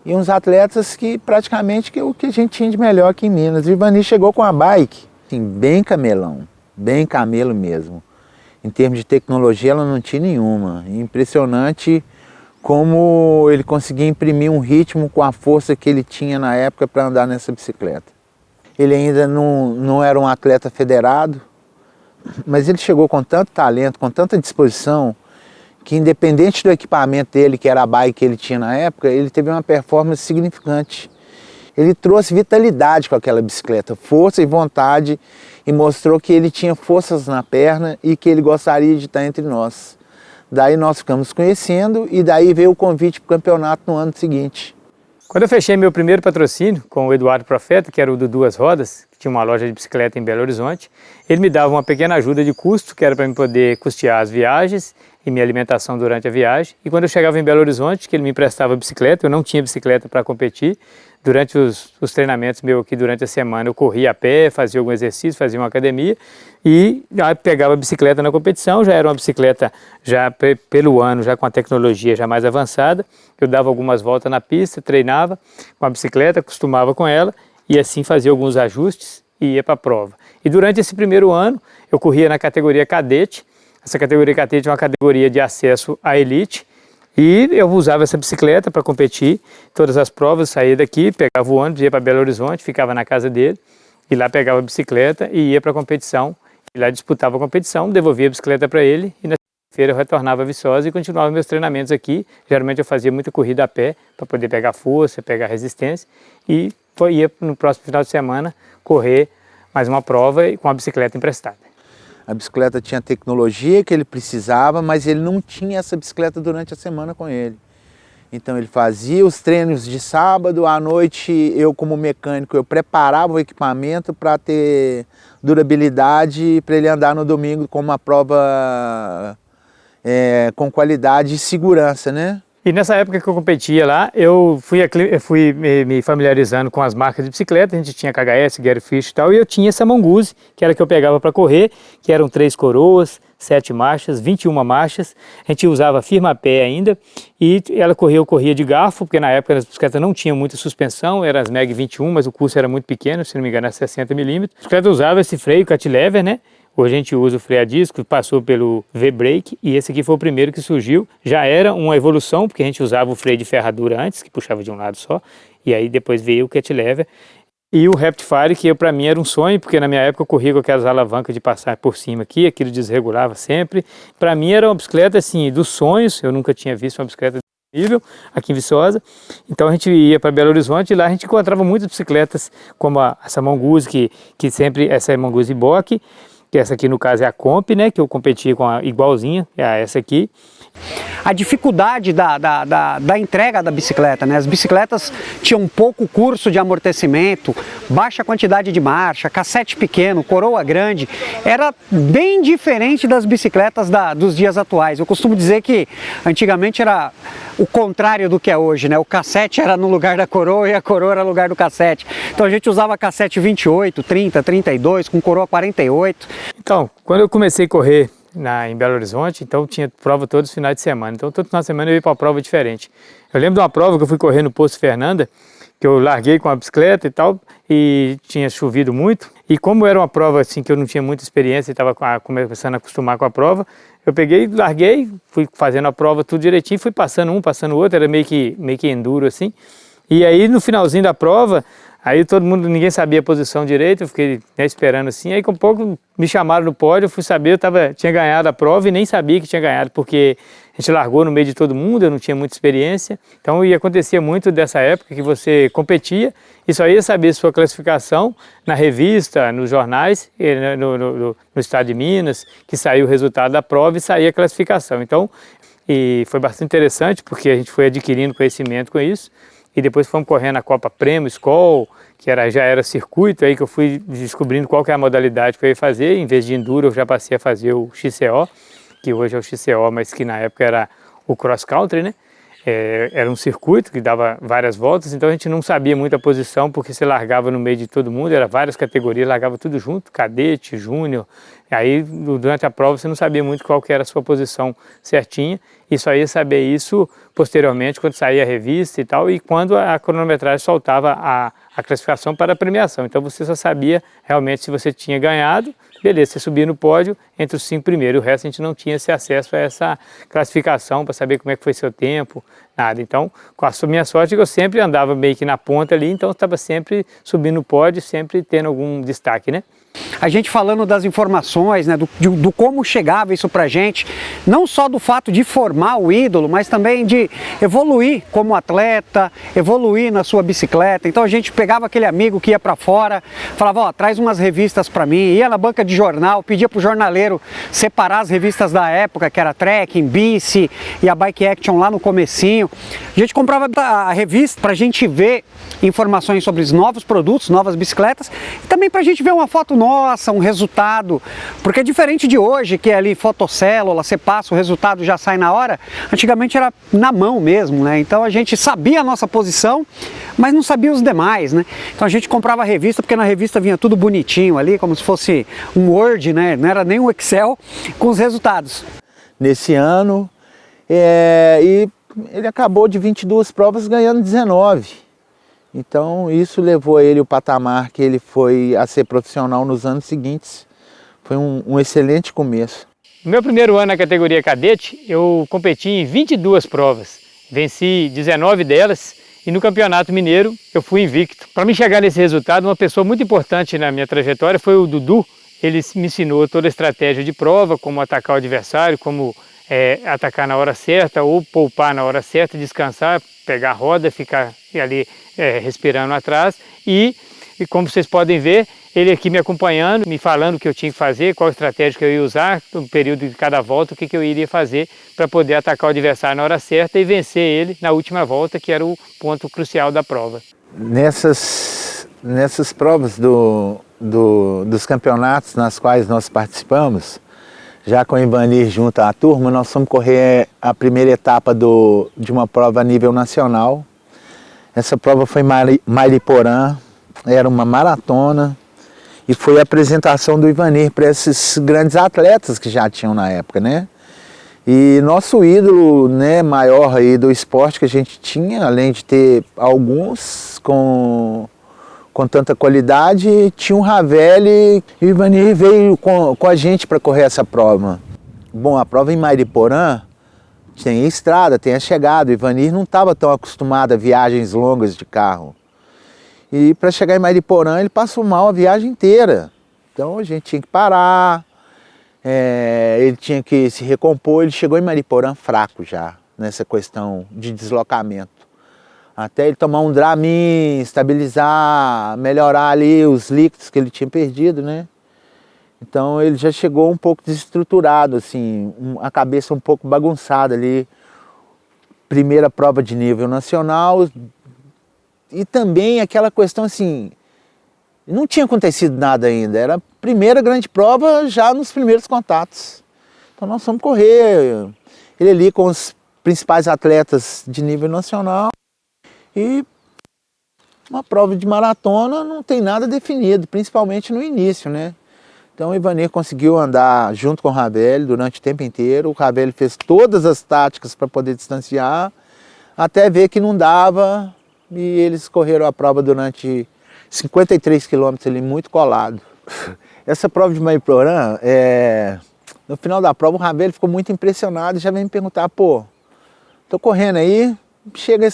[SPEAKER 12] e uns atletas que praticamente o que a gente tinha de melhor aqui em Minas. O Ivani chegou com a bike, assim, bem camelão, bem camelo mesmo. Em termos de tecnologia ela não tinha nenhuma, impressionante como ele conseguia imprimir um ritmo com a força que ele tinha na época para andar nessa bicicleta. Ele ainda não era um atleta federado, mas ele chegou com tanto talento, com tanta disposição, que independente do equipamento dele, que era a bike que ele tinha na época, ele teve uma performance significante. Ele trouxe vitalidade com aquela bicicleta, força e vontade, e mostrou que ele tinha forças na perna e que ele gostaria de estar entre nós. Daí nós ficamos conhecendo e daí veio o convite para o campeonato no ano seguinte.
[SPEAKER 7] Quando eu fechei meu primeiro patrocínio com o Eduardo Profeta, que era o do Duas Rodas, que tinha uma loja de bicicleta em Belo Horizonte, ele me dava uma pequena ajuda de custo, que era para eu poder custear as viagens e minha alimentação durante a viagem. E quando eu chegava em Belo Horizonte, que ele me emprestava bicicleta, eu não tinha bicicleta para competir. Durante os treinamentos meus aqui durante a semana, eu corria a pé, fazia algum exercício, fazia uma academia e já pegava a bicicleta na competição. Já era uma bicicleta já pelo ano, já com a tecnologia já mais avançada. Eu dava algumas voltas na pista, treinava com a bicicleta, acostumava com ela e assim fazia alguns ajustes e ia para a prova. E durante esse primeiro ano, eu corria na categoria cadete. Essa categoria cadete é uma categoria de acesso à elite. E eu usava essa bicicleta para competir, todas as provas, saía daqui, pegava o ônibus, ia para Belo Horizonte, ficava na casa dele, e lá pegava a bicicleta e ia para a competição, e lá disputava a competição, devolvia a bicicleta para ele, e na segunda-feira eu retornava a Viçosa e continuava meus treinamentos aqui. Geralmente eu fazia muita corrida a pé, para poder pegar força, pegar resistência, e ia no próximo final de semana correr mais uma prova com a bicicleta emprestada.
[SPEAKER 12] A bicicleta tinha a tecnologia que ele precisava, mas ele não tinha essa bicicleta durante a semana com ele. Então ele fazia os treinos de sábado, à noite eu como mecânico, eu preparava o equipamento para ter durabilidade para ele andar no domingo com uma prova com qualidade e segurança, né?
[SPEAKER 7] E nessa época que eu competia lá, eu fui me familiarizando com as marcas de bicicleta. A gente tinha KHS, Gary Fish e tal, e eu tinha essa Mongoose, que era a que eu pegava para correr, que eram 3 coroas, 7 marchas, 21 marchas. A gente usava firma a pé ainda, e eu corria de garfo, porque na época as bicicletas não tinham muita suspensão, eram as Meg 21, mas o curso era muito pequeno, se não me engano era 60 milímetros. A bicicleta usava esse freio cantilever, né? Hoje a gente usa o freio a disco, passou pelo V-brake e esse aqui foi o primeiro que surgiu. Já era uma evolução, porque a gente usava o freio de ferradura antes, que puxava de um lado só, e aí depois veio o cat lever. E o Rapidfire, que para mim era um sonho, porque na minha época eu corria com aquelas alavancas de passar por cima aqui, aquilo desregulava sempre. Para mim era uma bicicleta assim, dos sonhos, eu nunca tinha visto uma bicicleta desse nível aqui em Viçosa. Então a gente ia para Belo Horizonte e lá a gente encontrava muitas bicicletas, como essa Mongoose, que sempre, essa é a Mongoose Bock, que essa aqui no caso é a Comp, né, que eu competia com a igualzinha, é essa aqui.
[SPEAKER 8] A dificuldade da entrega da bicicleta, né? As bicicletas tinham pouco curso de amortecimento, baixa quantidade de marcha, cassete pequeno, coroa grande, era bem diferente das bicicletas dos dias atuais. Eu costumo dizer que antigamente era o contrário do que é hoje, né? O cassete era no lugar da coroa e a coroa era no lugar do cassete. Então a gente usava cassete 28, 30, 32, com coroa 48.
[SPEAKER 7] Então, quando eu comecei a correr em Belo Horizonte, então tinha prova todos os finais de semana. Então todo final de semana eu ia para uma prova diferente. Eu lembro de uma prova que eu fui correr no Posto Fernanda, que eu larguei com a bicicleta e tal, e tinha chovido muito. E como era uma prova assim que eu não tinha muita experiência e estava começando a acostumar com a prova, eu peguei, larguei, fui fazendo a prova tudo direitinho, fui passando um, passando o outro, era meio que enduro assim. E aí no finalzinho da prova, aí todo mundo, ninguém sabia a posição direito, eu fiquei, né, esperando assim, aí com pouco me chamaram no pódio, eu fui saber, tinha ganhado a prova e nem sabia que tinha ganhado, porque a gente largou no meio de todo mundo, eu não tinha muita experiência, então ia acontecer muito dessa época que você competia e só ia saber sua classificação na revista, nos jornais, no estado de Minas, que saiu o resultado da prova e saía a classificação. Então, e foi bastante interessante, porque a gente foi adquirindo conhecimento com isso. E depois fomos correndo a Copa Prêmio, Skol, que já era circuito, aí que eu fui descobrindo qual que é a modalidade que eu ia fazer. Em vez de enduro, eu já passei a fazer o XCO, que hoje é o XCO, mas que na época era o cross country, né? Era um circuito que dava várias voltas, então a gente não sabia muito a posição, porque você largava no meio de todo mundo, era várias categorias, largava tudo junto, cadete, júnior. Aí durante a prova você não sabia muito qual que era a sua posição certinha, e só ia saber isso posteriormente, quando saía a revista e tal, e quando a cronometragem soltava a classificação para a premiação. Então você só sabia realmente se você tinha ganhado, beleza, você subia no pódio entre os 5 primeiros, o resto a gente não tinha esse acesso a essa classificação para saber como é que foi seu tempo, nada. Então, com a minha sorte, eu sempre andava meio que na ponta ali, então estava sempre subindo no pódio, sempre tendo algum destaque, né?
[SPEAKER 8] A gente falando das informações, né, do como chegava isso pra gente, não só do fato de formar o ídolo, mas também de evoluir como atleta, evoluir na sua bicicleta. Então a gente pegava aquele amigo que ia pra fora, falava, ó, traz umas revistas pra mim, ia na banca de jornal, pedia pro jornaleiro separar as revistas da época, que era Trekking, Bici e a Bike Action lá no comecinho. A gente comprava a revista pra gente ver informações sobre os novos produtos, novas bicicletas, e também pra gente ver uma foto nossa, um resultado, porque é diferente de hoje, que é ali fotocélula, você passa, o resultado já sai na hora. Antigamente era na mão mesmo, né? Então a gente sabia a nossa posição, mas não sabia os demais, né? Então a gente comprava a revista, porque na revista vinha tudo bonitinho ali, como se fosse um Word, né? Não era nem um Excel com os resultados.
[SPEAKER 13] Nesse ano, e ele acabou de 22 provas ganhando 19. Então isso levou ele ao patamar que ele foi a ser profissional nos anos seguintes. Foi um excelente começo.
[SPEAKER 7] No meu primeiro ano na categoria cadete, eu competi em 22 provas. Venci 19 delas e no Campeonato Mineiro eu fui invicto. Para me chegar nesse resultado, uma pessoa muito importante na minha trajetória foi o Dudu. Ele me ensinou toda a estratégia de prova, como atacar o adversário, como atacar na hora certa ou poupar na hora certa, descansar, pegar a roda, ficar ali respirando atrás e como vocês podem ver, ele aqui me acompanhando, me falando o que eu tinha que fazer, qual estratégia que eu ia usar, no período de cada volta, o que eu iria fazer para poder atacar o adversário na hora certa e vencer ele na última volta, que era o ponto crucial da prova.
[SPEAKER 13] Nessas provas dos campeonatos nas quais nós participamos, já com o Ivanir junto à turma, nós fomos correr a primeira etapa de uma prova a nível nacional. Essa prova foi em Mariporã, era uma maratona e foi a apresentação do Ivanir para esses grandes atletas que já tinham na época, né? E nosso ídolo, né, maior aí do esporte que a gente tinha, além de ter alguns com com tanta qualidade, tinha um Ravelli e o Ivanir veio com a gente para correr essa prova. Bom, a prova em Mariporã tem a estrada, tem a chegada. O Ivanir não estava tão acostumado a viagens longas de carro. E para chegar em Mariporã ele passou mal a viagem inteira. Então a gente tinha que parar, ele tinha que se recompor. Ele chegou em Mariporã fraco já, nessa questão de deslocamento. Até ele tomar um Dramin, estabilizar, melhorar ali os líquidos que ele tinha perdido, né? Então ele já chegou um pouco desestruturado, assim, a cabeça um pouco bagunçada ali. Primeira prova de nível nacional e também aquela questão assim, não tinha acontecido nada ainda, era a primeira grande prova já nos primeiros contatos. Então nós fomos correr, ele ali com os principais atletas de nível nacional e uma prova de maratona não tem nada definido, principalmente no início, né? Então o Ivanir conseguiu andar junto com o Ravelli durante o tempo inteiro. O Ravelli fez todas as táticas para poder distanciar, até ver que não dava, e eles correram a prova durante 53 quilômetros ali, muito colado. Essa prova de Mariporã, no final da prova o Ravelli ficou muito impressionado e já veio me perguntar, pô, tô correndo aí, chega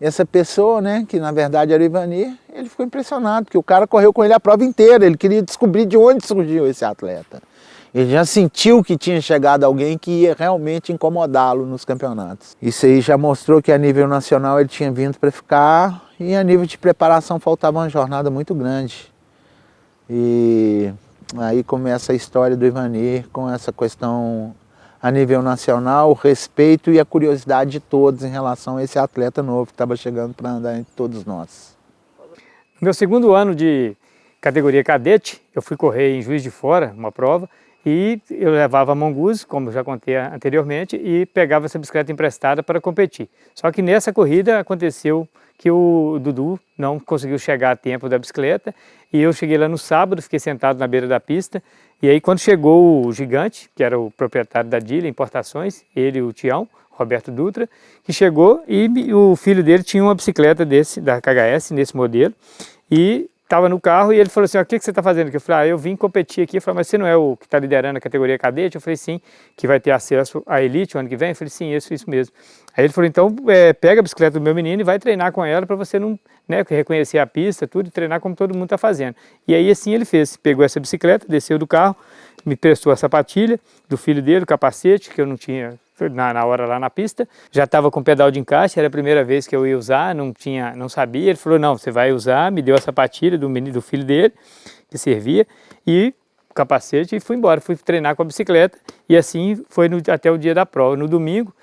[SPEAKER 13] essa pessoa, né, que na verdade era o Ivanir, ele ficou impressionado, porque o cara correu com ele a prova inteira, ele queria descobrir de onde surgiu esse atleta. Ele já sentiu que tinha chegado alguém que ia realmente incomodá-lo nos campeonatos. Isso aí já mostrou que a nível nacional ele tinha vindo para ficar, e a nível de preparação faltava uma jornada muito grande. E aí começa a história do Ivanir com essa questão a nível nacional, o respeito e a curiosidade de todos em relação a esse atleta novo que estava chegando para andar entre todos nós.
[SPEAKER 7] No meu segundo ano de categoria cadete, eu fui correr em Juiz de Fora, uma prova, e eu levava a mongoose, como já contei anteriormente, e pegava essa bicicleta emprestada para competir. Só que nessa corrida aconteceu que o Dudu não conseguiu chegar a tempo da bicicleta, e eu cheguei lá no sábado, fiquei sentado na beira da pista, e aí quando chegou o Gigante, que era o proprietário da Dila Importações, ele e o Tião, Roberto Dutra, que chegou e o filho dele tinha uma bicicleta da KHS, nesse modelo, e estava no carro e ele falou assim, o que você está fazendo aqui? Eu falei, eu vim competir aqui. Eu falei, mas você não é o que está liderando a categoria cadete? Eu falei, sim, que vai ter acesso à elite o ano que vem? Eu falei, sim, isso mesmo. Aí ele falou, então pega a bicicleta do meu menino e vai treinar com ela para você não, né, reconhecer a pista, tudo, e treinar como todo mundo está fazendo. E aí assim ele fez, pegou essa bicicleta, desceu do carro, me prestou a sapatilha do filho dele, o capacete, que eu não tinha na hora lá na pista, já estava com pedal de encaixe, era a primeira vez que eu ia usar, não sabia, ele falou, não, você vai usar, me deu a sapatilha do filho dele, que servia, e o capacete, e fui embora, fui treinar com a bicicleta, e assim foi até o dia da prova. No domingo,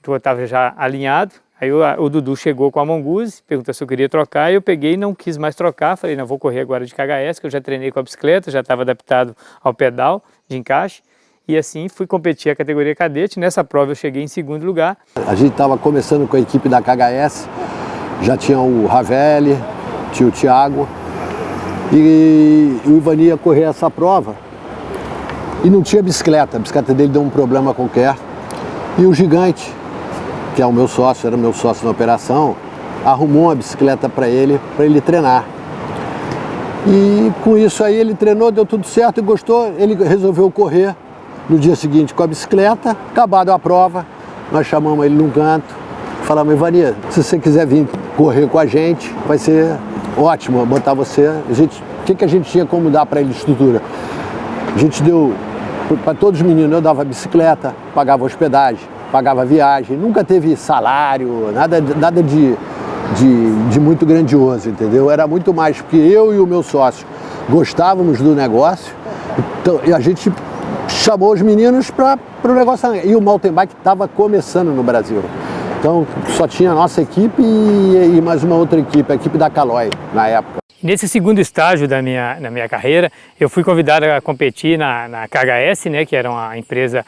[SPEAKER 7] eu estava já alinhado, aí o Dudu chegou com a mongoose, perguntou se eu queria trocar, e eu peguei e não quis mais trocar, falei, não, vou correr agora de KHS, que eu já treinei com a bicicleta, já estava adaptado ao pedal de encaixe, e assim fui competir a categoria cadete. Nessa prova eu cheguei em segundo lugar.
[SPEAKER 14] A gente estava começando com a equipe da KHS, já tinha o Ravelli, tinha o Thiago, e o Ivanir ia correr essa prova e não tinha bicicleta, a bicicleta dele deu um problema qualquer, e o Gigante, que é o meu sócio, era meu sócio na operação, arrumou uma bicicleta para ele treinar. E com isso aí ele treinou, deu tudo certo e gostou, ele resolveu correr no dia seguinte com a bicicleta. Acabada a prova, nós chamamos ele num canto, falamos, Ivanir, se você quiser vir correr com a gente, vai ser ótimo botar você. O que a gente tinha como dar para ele de estrutura? A gente deu para todos os meninos, eu dava bicicleta, pagava hospedagem, pagava viagem, nunca teve salário, nada de muito grandioso, entendeu? Era muito mais porque eu e o meu sócio gostávamos do negócio, então, e a gente chamou os meninos para o negócio. E o mountain bike estava começando no Brasil. Então só tinha a nossa equipe e mais uma outra equipe, a equipe da Caloi, na época.
[SPEAKER 7] Nesse segundo estágio da minha carreira, eu fui convidado a competir na KHS, né, que era uma empresa,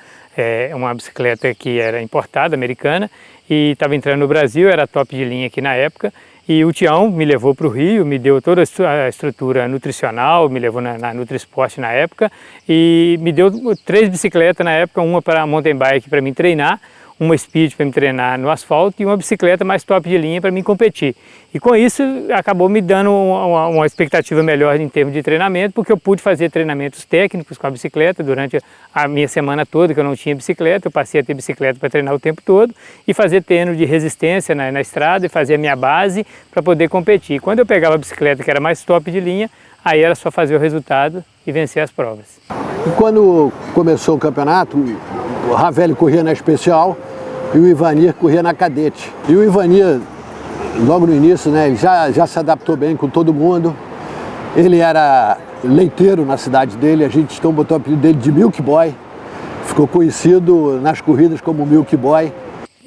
[SPEAKER 7] uma bicicleta que era importada, americana, e estava entrando no Brasil, era top de linha aqui na época. E o Tião me levou para o Rio, me deu toda a estrutura nutricional, me levou na Nutrisport na época, e me deu 3 bicicletas na época, uma para mountain bike para mim treinar, uma speed para me treinar no asfalto e uma bicicleta mais top de linha para mim competir. E com isso acabou me dando uma expectativa melhor em termos de treinamento, porque eu pude fazer treinamentos técnicos com a bicicleta durante a minha semana toda, que eu não tinha bicicleta, eu passei a ter bicicleta para treinar o tempo todo e fazer treino de resistência na estrada e fazer a minha base para poder competir. E quando eu pegava a bicicleta que era mais top de linha, aí era só fazer o resultado e vencer as provas.
[SPEAKER 14] E quando começou o campeonato, o Ravelli corria na especial e o Ivanir corria na cadete. E o Ivanir, logo no início, né, ele já se adaptou bem com todo mundo. Ele era leiteiro na cidade dele, a gente então botou o apelido dele de Milk Boy. Ficou conhecido nas corridas como Milk Boy.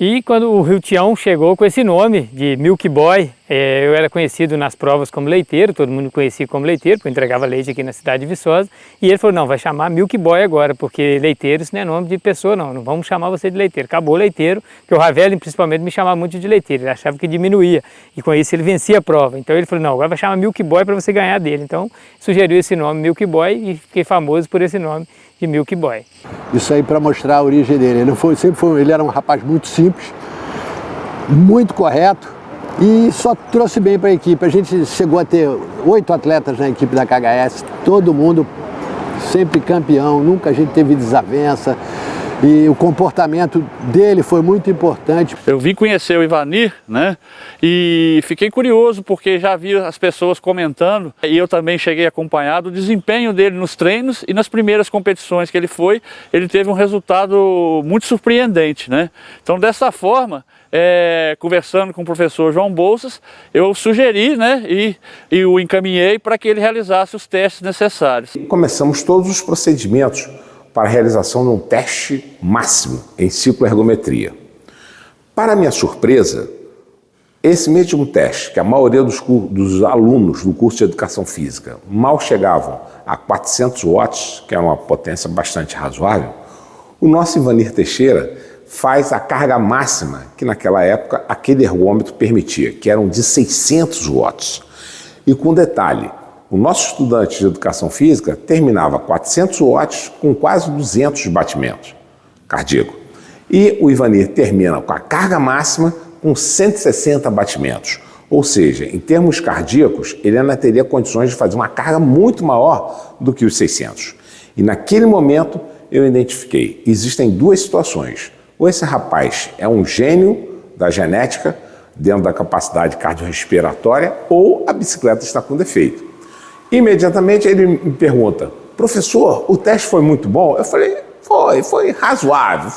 [SPEAKER 7] E quando o Rio Tião chegou com esse nome de Milk Boy, eu era conhecido nas provas como leiteiro, todo mundo me conhecia como leiteiro, porque eu entregava leite aqui na cidade de Viçosa. E ele falou, não, vai chamar Milk Boy agora, porque leiteiro isso não é nome de pessoa não vamos chamar você de leiteiro. Acabou leiteiro, porque o Ravelli principalmente me chamava muito de leiteiro, ele achava que diminuía, e com isso ele vencia a prova. Então ele falou, não, agora vai chamar Milk Boy para você ganhar dele. Então sugeriu esse nome Milk Boy e fiquei famoso por esse nome de Milk Boy.
[SPEAKER 14] Isso aí para mostrar a origem dele. Ele era um rapaz muito simples, muito correto e só trouxe bem para a equipe. A gente chegou a ter 8 atletas na equipe da KHS, todo mundo sempre campeão, nunca a gente teve desavença. E o comportamento dele foi muito importante.
[SPEAKER 15] Eu vim conhecer o Ivanir, né? E fiquei curioso porque já vi as pessoas comentando e eu também cheguei acompanhado o desempenho dele nos treinos e nas primeiras competições que ele foi, ele teve um resultado muito surpreendente, né? Então dessa forma, conversando com o professor João Bolsas, eu sugeri, né? E o encaminhei para que ele realizasse os testes necessários.
[SPEAKER 16] Começamos todos os procedimentos para a realização de um teste máximo em cicloergometria. Para minha surpresa, esse mesmo teste, que a maioria dos alunos do curso de Educação Física mal chegavam a 400 watts, que é uma potência bastante razoável, o nosso Ivanir Teixeira faz a carga máxima que naquela época aquele ergômetro permitia, que eram de 600 watts. E com detalhe, o nosso estudante de Educação Física terminava 400 watts com quase 200 batimentos cardíacos. E o Ivanir termina com a carga máxima com 160 batimentos. Ou seja, em termos cardíacos, ele ainda teria condições de fazer uma carga muito maior do que os 600. E naquele momento eu identifiquei, existem duas situações. Ou esse rapaz é um gênio da genética, dentro da capacidade cardiorrespiratória, ou a bicicleta está com defeito. Imediatamente ele me pergunta, professor, o teste foi muito bom? Eu falei, foi razoável.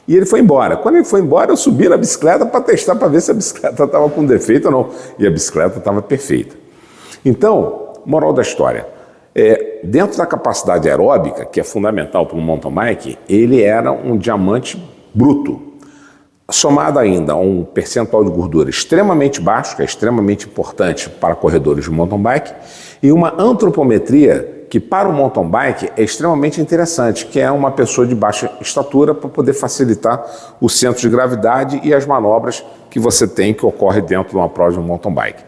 [SPEAKER 16] E ele foi embora. Quando ele foi embora, eu subi na bicicleta para testar, para ver se a bicicleta estava com defeito ou não. E a bicicleta estava perfeita. Então, moral da história, dentro da capacidade aeróbica, que é fundamental para um mountain bike, ele era um diamante bruto. Somado ainda a um percentual de gordura extremamente baixo, que é extremamente importante para corredores de mountain bike, e uma antropometria que para o mountain bike é extremamente interessante, que é uma pessoa de baixa estatura para poder facilitar o centro de gravidade e as manobras que você tem que ocorre dentro de uma prova de um mountain bike.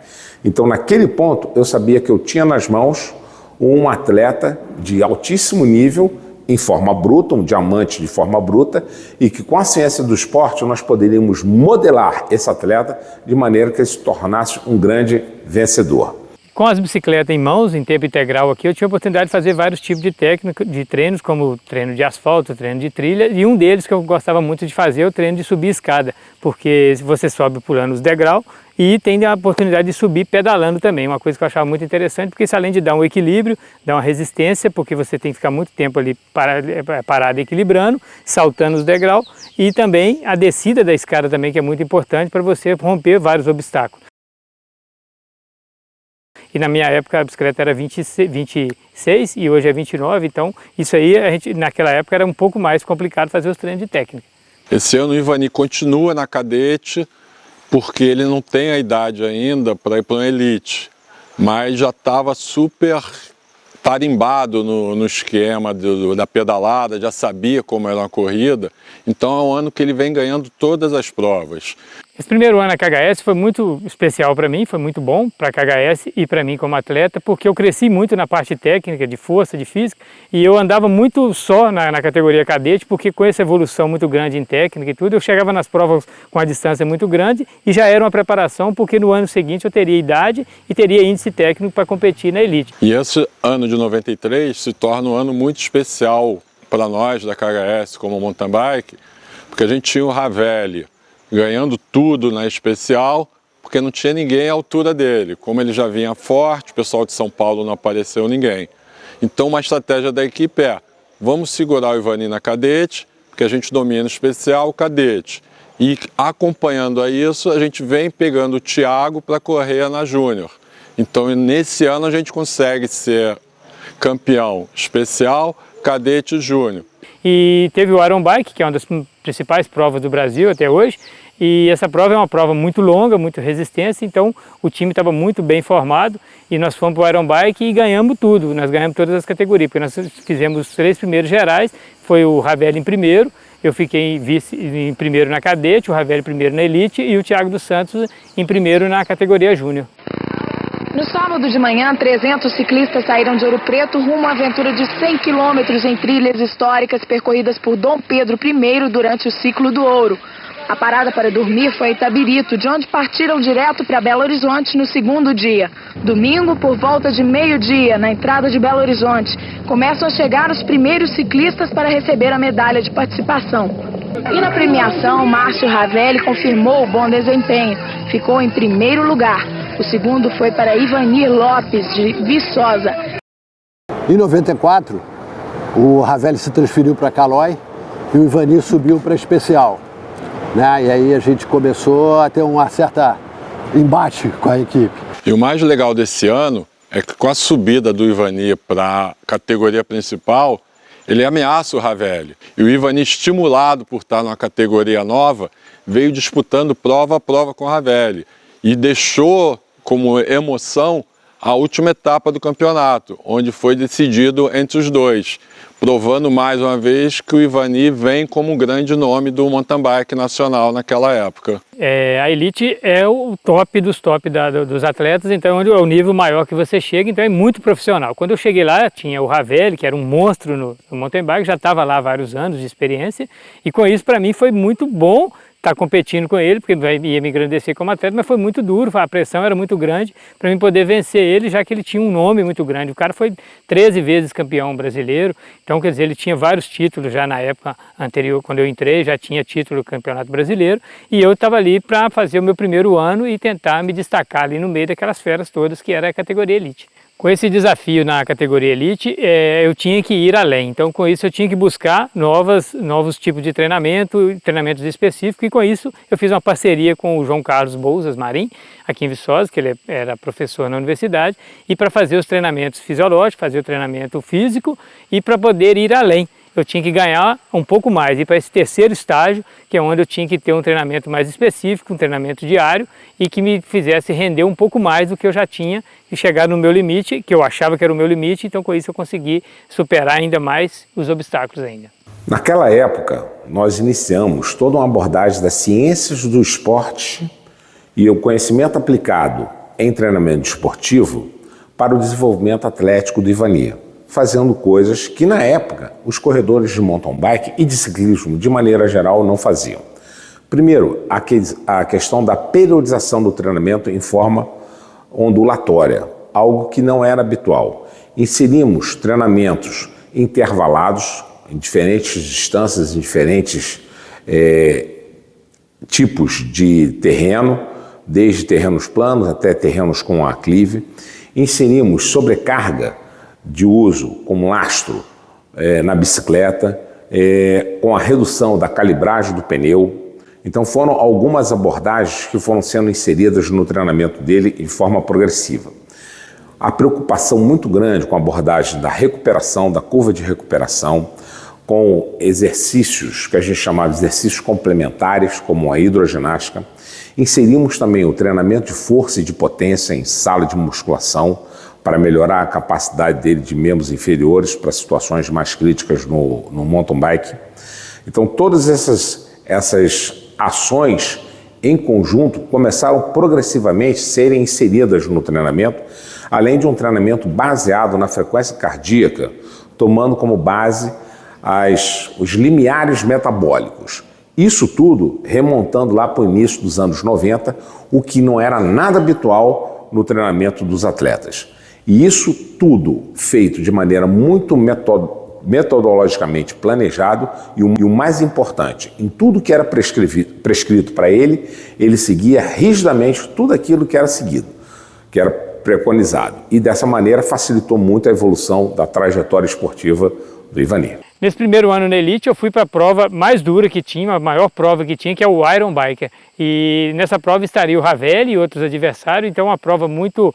[SPEAKER 16] Então naquele ponto eu sabia que eu tinha nas mãos um atleta de altíssimo nível em forma bruta, um diamante de forma bruta, e que com a ciência do esporte nós poderíamos modelar esse atleta de maneira que ele se tornasse um grande vencedor.
[SPEAKER 7] Com as bicicletas em mãos, em tempo integral aqui, eu tinha a oportunidade de fazer vários tipos de treinos, como treino de asfalto, treino de trilha, e um deles que eu gostava muito de fazer é o treino de subir escada, porque você sobe pulando os degraus e tem a oportunidade de subir pedalando também, uma coisa que eu achava muito interessante, porque isso além de dar um equilíbrio, dá uma resistência, porque você tem que ficar muito tempo ali parado equilibrando, saltando os degraus, e também a descida da escada também, que é muito importante para você romper vários obstáculos. E na minha época a bicicleta era 26 e hoje é 29, então isso aí naquela época era um pouco mais complicado fazer os treinos de técnica.
[SPEAKER 17] Esse ano o Ivanir continua na cadete porque ele não tem a idade ainda para ir para uma elite, mas já estava super tarimbado no esquema da pedalada, já sabia como era uma corrida, então é um ano que ele vem ganhando todas as provas.
[SPEAKER 7] Esse primeiro ano na KHS foi muito especial para mim, foi muito bom para a KHS e para mim como atleta, porque eu cresci muito na parte técnica, de força, de física, e eu andava muito só na categoria cadete, porque com essa evolução muito grande em técnica e tudo, eu chegava nas provas com a distância muito grande e já era uma preparação, porque no ano seguinte eu teria idade e teria índice técnico para competir na elite.
[SPEAKER 17] E esse ano de 93 se torna um ano muito especial para nós da KHS como mountain bike, porque a gente tinha o Ravelli ganhando tudo na especial, porque não tinha ninguém à altura dele. Como ele já vinha forte, o pessoal de São Paulo não apareceu ninguém. Então uma estratégia da equipe é, vamos segurar o Ivani na cadete, porque a gente domina o especial, o cadete. E acompanhando a isso, a gente vem pegando o Thiago para correr na Júnior. Então nesse ano a gente consegue ser campeão especial, cadete e júnior.
[SPEAKER 7] E teve o Iron Bike, que é uma das principais provas do Brasil até hoje, e essa prova é uma prova muito longa, muito resistência, então o time estava muito bem formado e nós fomos para o Iron Bike e ganhamos tudo, nós ganhamos todas as categorias, porque nós fizemos os 3 primeiros gerais, foi o Ravelli em primeiro, eu fiquei em primeiro na cadete, o Ravelli em primeiro na elite e o Thiago dos Santos em primeiro na categoria júnior.
[SPEAKER 18] No sábado de manhã, 300 ciclistas saíram de Ouro Preto rumo à aventura de 100 quilômetros em trilhas históricas percorridas por Dom Pedro I durante o ciclo do ouro. A parada para dormir foi em Itabirito, de onde partiram direto para Belo Horizonte no segundo dia. Domingo, por volta de meio-dia, na entrada de Belo Horizonte, começam a chegar os primeiros ciclistas para receber a medalha de participação. E na premiação, Márcio Ravelli confirmou o bom desempenho, ficou em primeiro lugar. O segundo foi para Ivanir Lopes, de Viçosa.
[SPEAKER 14] Em 94, o Ravelli se transferiu para Calói e o Ivanir subiu para Especial. Né? E aí a gente começou a ter uma certa embate com a equipe.
[SPEAKER 17] E o mais legal desse ano é que com a subida do Ivani para a categoria principal, ele ameaça o Ravelli. E o Ivani, estimulado por estar numa categoria nova, veio disputando prova a prova com o Ravelli. E deixou como emoção a última etapa do campeonato, onde foi decidido entre os dois, provando mais uma vez que o Ivani vem como um grande nome do mountain bike nacional naquela época.
[SPEAKER 7] A elite é o top dos dos atletas, então é o nível maior que você chega, então é muito profissional. Quando eu cheguei lá, tinha o Ravelli, que era um monstro no mountain bike, já estava lá há vários anos de experiência, e com isso para mim foi muito bom estar competindo com ele, porque ia me engrandecer como atleta, mas foi muito duro, a pressão era muito grande para mim poder vencer ele, já que ele tinha um nome muito grande. O cara foi 13 vezes campeão brasileiro, então quer dizer, ele tinha vários títulos já na época anterior, quando eu entrei, já tinha título do Campeonato Brasileiro, e eu estava ali para fazer o meu primeiro ano e tentar me destacar ali no meio daquelas feras todas que era a categoria elite. Com esse desafio na categoria elite, eu tinha que ir além. Então, com isso, eu tinha que buscar novos tipos de treinamentos específicos, e com isso eu fiz uma parceria com o João Carlos Bouzas Marim, aqui em Viçosa, que ele era professor na universidade, e para fazer os treinamentos fisiológicos, fazer o treinamento físico, e para poder ir além. Eu tinha que ganhar um pouco mais, ir para esse terceiro estágio, que é onde eu tinha que ter um treinamento mais específico, um treinamento diário, e que me fizesse render um pouco mais do que eu já tinha e chegar no meu limite, que eu achava que era o meu limite, então com isso eu consegui superar ainda mais os obstáculos ainda.
[SPEAKER 16] Naquela época, nós iniciamos toda uma abordagem das ciências do esporte e o conhecimento aplicado em treinamento esportivo para o desenvolvimento atlético do Ivani, fazendo coisas que na época os corredores de mountain bike e de ciclismo de maneira geral não faziam. Primeiro, a questão da periodização do treinamento em forma ondulatória, algo que não era habitual. Inserimos treinamentos intervalados em diferentes distâncias, em diferentes tipos de terreno, desde terrenos planos até terrenos com aclive. Inserimos sobrecarga de uso como lastro na bicicleta, com a redução da calibragem do pneu. Então foram algumas abordagens que foram sendo inseridas no treinamento dele de forma progressiva. A preocupação muito grande com a abordagem da recuperação, da curva de recuperação, com exercícios que a gente chamava de exercícios complementares, como a hidroginástica. Inserimos também o treinamento de força e de potência em sala de musculação, para melhorar a capacidade dele de membros inferiores para situações mais críticas no mountain bike. Então todas essas ações em conjunto, começaram progressivamente a serem inseridas no treinamento, além de um treinamento baseado na frequência cardíaca, tomando como base os limiares metabólicos. Isso tudo remontando lá para o início dos anos 90, o que não era nada habitual no treinamento dos atletas. E isso tudo feito de maneira muito metodologicamente planejado e o mais importante, em tudo que era prescrito para ele, ele seguia rigidamente tudo aquilo que era seguido, que era preconizado. E dessa maneira facilitou muito a evolução da trajetória esportiva do Ivani.
[SPEAKER 7] Nesse primeiro ano na Elite eu fui para a prova mais dura que tinha, a maior prova que tinha, que é o Iron Biker. E nessa prova estaria o Ravelli e outros adversários, então uma prova muito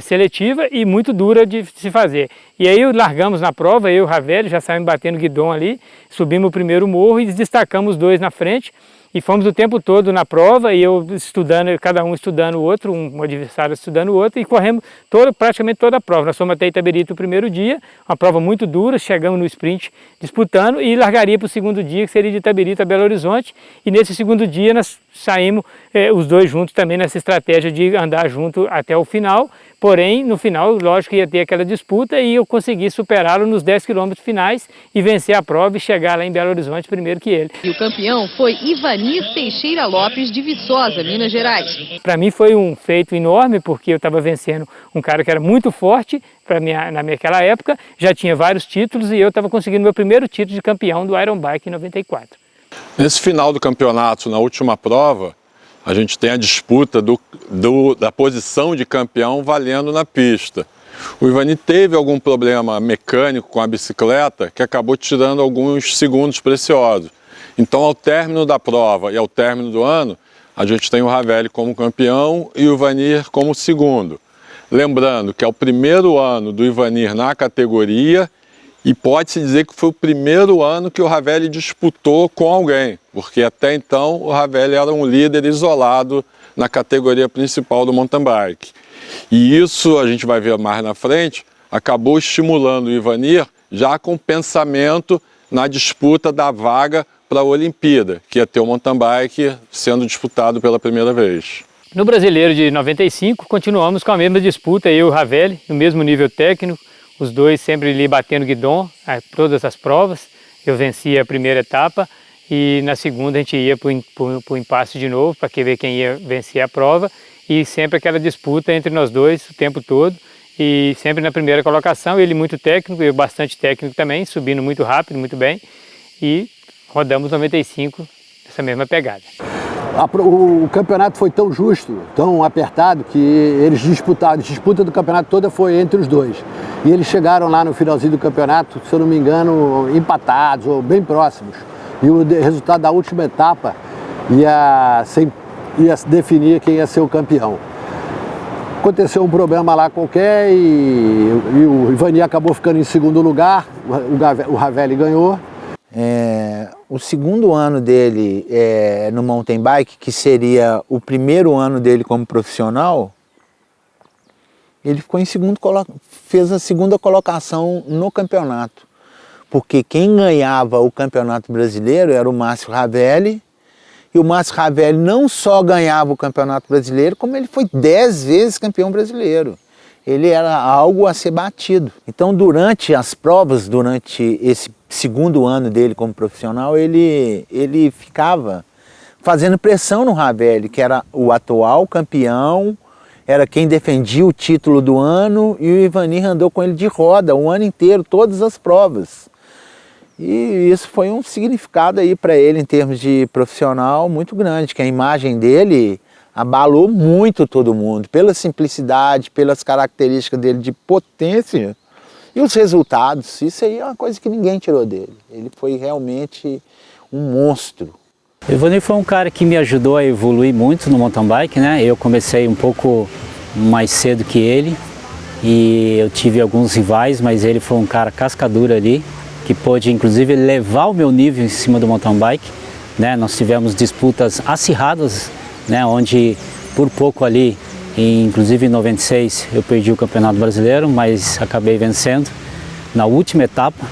[SPEAKER 7] seletiva e muito dura de se fazer. E aí largamos na prova, eu e o Ravelli já saímos batendo guidão ali, subimos o primeiro morro e destacamos 2 na frente. E fomos o tempo todo na prova e eu estudando, cada um estudando o outro, um adversário estudando o outro, e corremos praticamente toda a prova. Nós fomos até Itabirito o primeiro dia, uma prova muito dura, chegamos no sprint disputando e largaria para o segundo dia, que seria de Itabirito a Belo Horizonte. E nesse segundo dia nós saímos os 2 juntos também nessa estratégia de andar junto até o final. Porém, no final, lógico que ia ter aquela disputa e eu consegui superá-lo nos 10 quilômetros finais e vencer a prova e chegar lá em Belo Horizonte primeiro que ele.
[SPEAKER 19] E o campeão foi Ivanir Teixeira Lopes, de Viçosa, Minas Gerais.
[SPEAKER 7] Para mim foi um feito enorme, porque eu estava vencendo um cara que era muito forte naquela época, já tinha vários títulos e eu estava conseguindo meu primeiro título de campeão do Iron Bike em 94.
[SPEAKER 17] Nesse final do campeonato, na última prova, a gente tem a disputa da posição de campeão valendo na pista. O Ivani teve algum problema mecânico com a bicicleta que acabou tirando alguns segundos preciosos. Então, ao término da prova e ao término do ano, a gente tem o Ravelli como campeão e o Ivanir como segundo. Lembrando que é o primeiro ano do Ivanir na categoria e pode-se dizer que foi o primeiro ano que o Ravelli disputou com alguém, porque até então o Ravelli era um líder isolado na categoria principal do mountain bike. E isso, a gente vai ver mais na frente, acabou estimulando o Ivanir já com pensamento na disputa da vaga para a Olimpíada, que ia ter o mountain bike sendo disputado pela primeira vez.
[SPEAKER 7] No Brasileiro de 95, continuamos com a mesma disputa, eu e o Ravelli, no mesmo nível técnico, os dois sempre ali batendo guidão, todas as provas. Eu vencia a primeira etapa e na segunda a gente ia para o impasse de novo, para ver quem ia vencer a prova. E sempre aquela disputa entre nós dois o tempo todo. E sempre na primeira colocação, ele muito técnico, eu bastante técnico também, subindo muito rápido, muito bem. E rodamos 95 nessa mesma pegada.
[SPEAKER 14] O campeonato foi tão justo, tão apertado, que eles disputaram, a disputa do campeonato toda foi entre os dois. E eles chegaram lá no finalzinho do campeonato, se eu não me engano, empatados ou bem próximos. E o resultado da última etapa ia definir quem ia ser o campeão. Aconteceu um problema lá qualquer e o Ivani acabou ficando em segundo lugar, o Ravelli ganhou.
[SPEAKER 13] O segundo ano dele no mountain bike, que seria o primeiro ano dele como profissional, ele ficou em segundo, fez a segunda colocação no campeonato. Porque quem ganhava o campeonato brasileiro era o Márcio Ravelli, e o Márcio Ravelli não só ganhava o campeonato brasileiro, como ele foi 10 vezes campeão brasileiro. Ele era algo a ser batido. Então, durante as provas, durante esse segundo ano dele como profissional, ele ficava fazendo pressão no Ravelli, que era o atual campeão, era quem defendia o título do ano, e o Ivanir andou com ele de roda o ano inteiro, todas as provas. E isso foi um significado aí para ele em termos de profissional muito grande, que a imagem dele abalou muito todo mundo, pela simplicidade, pelas características dele de potência e os resultados. Isso aí é uma coisa que ninguém tirou dele. Ele foi realmente um monstro.
[SPEAKER 20] O Ivanir foi um cara que me ajudou a evoluir muito no mountain bike, né? Eu comecei um pouco mais cedo que ele e eu tive alguns rivais, mas ele foi um cara cascadura ali, que pôde inclusive levar o meu nível em cima do mountain bike, né? Nós tivemos disputas acirradas, né? Onde por pouco ali, inclusive em 96, eu perdi o Campeonato Brasileiro, mas acabei vencendo na última etapa.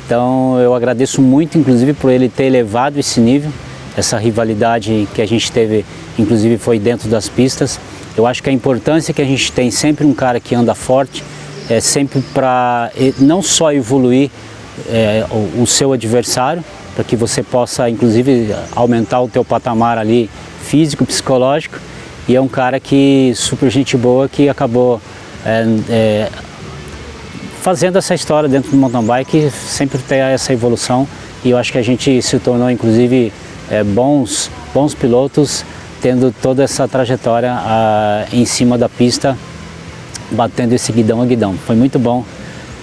[SPEAKER 20] Então eu agradeço muito, inclusive, por ele ter elevado esse nível. essa rivalidade que a gente teve, inclusive foi dentro das pistas. Eu acho que a importância que a gente tem sempre um cara que anda forte, é sempre para não só evoluir o seu adversário, para que você possa inclusive aumentar o teu patamar ali físico, psicológico, e é um cara que super gente boa que acabou fazendo essa história dentro do mountain bike, sempre ter essa evolução, e eu acho que a gente se tornou inclusive bons pilotos, tendo toda essa trajetória em cima da pista, batendo esse guidão a guidão. Foi muito bom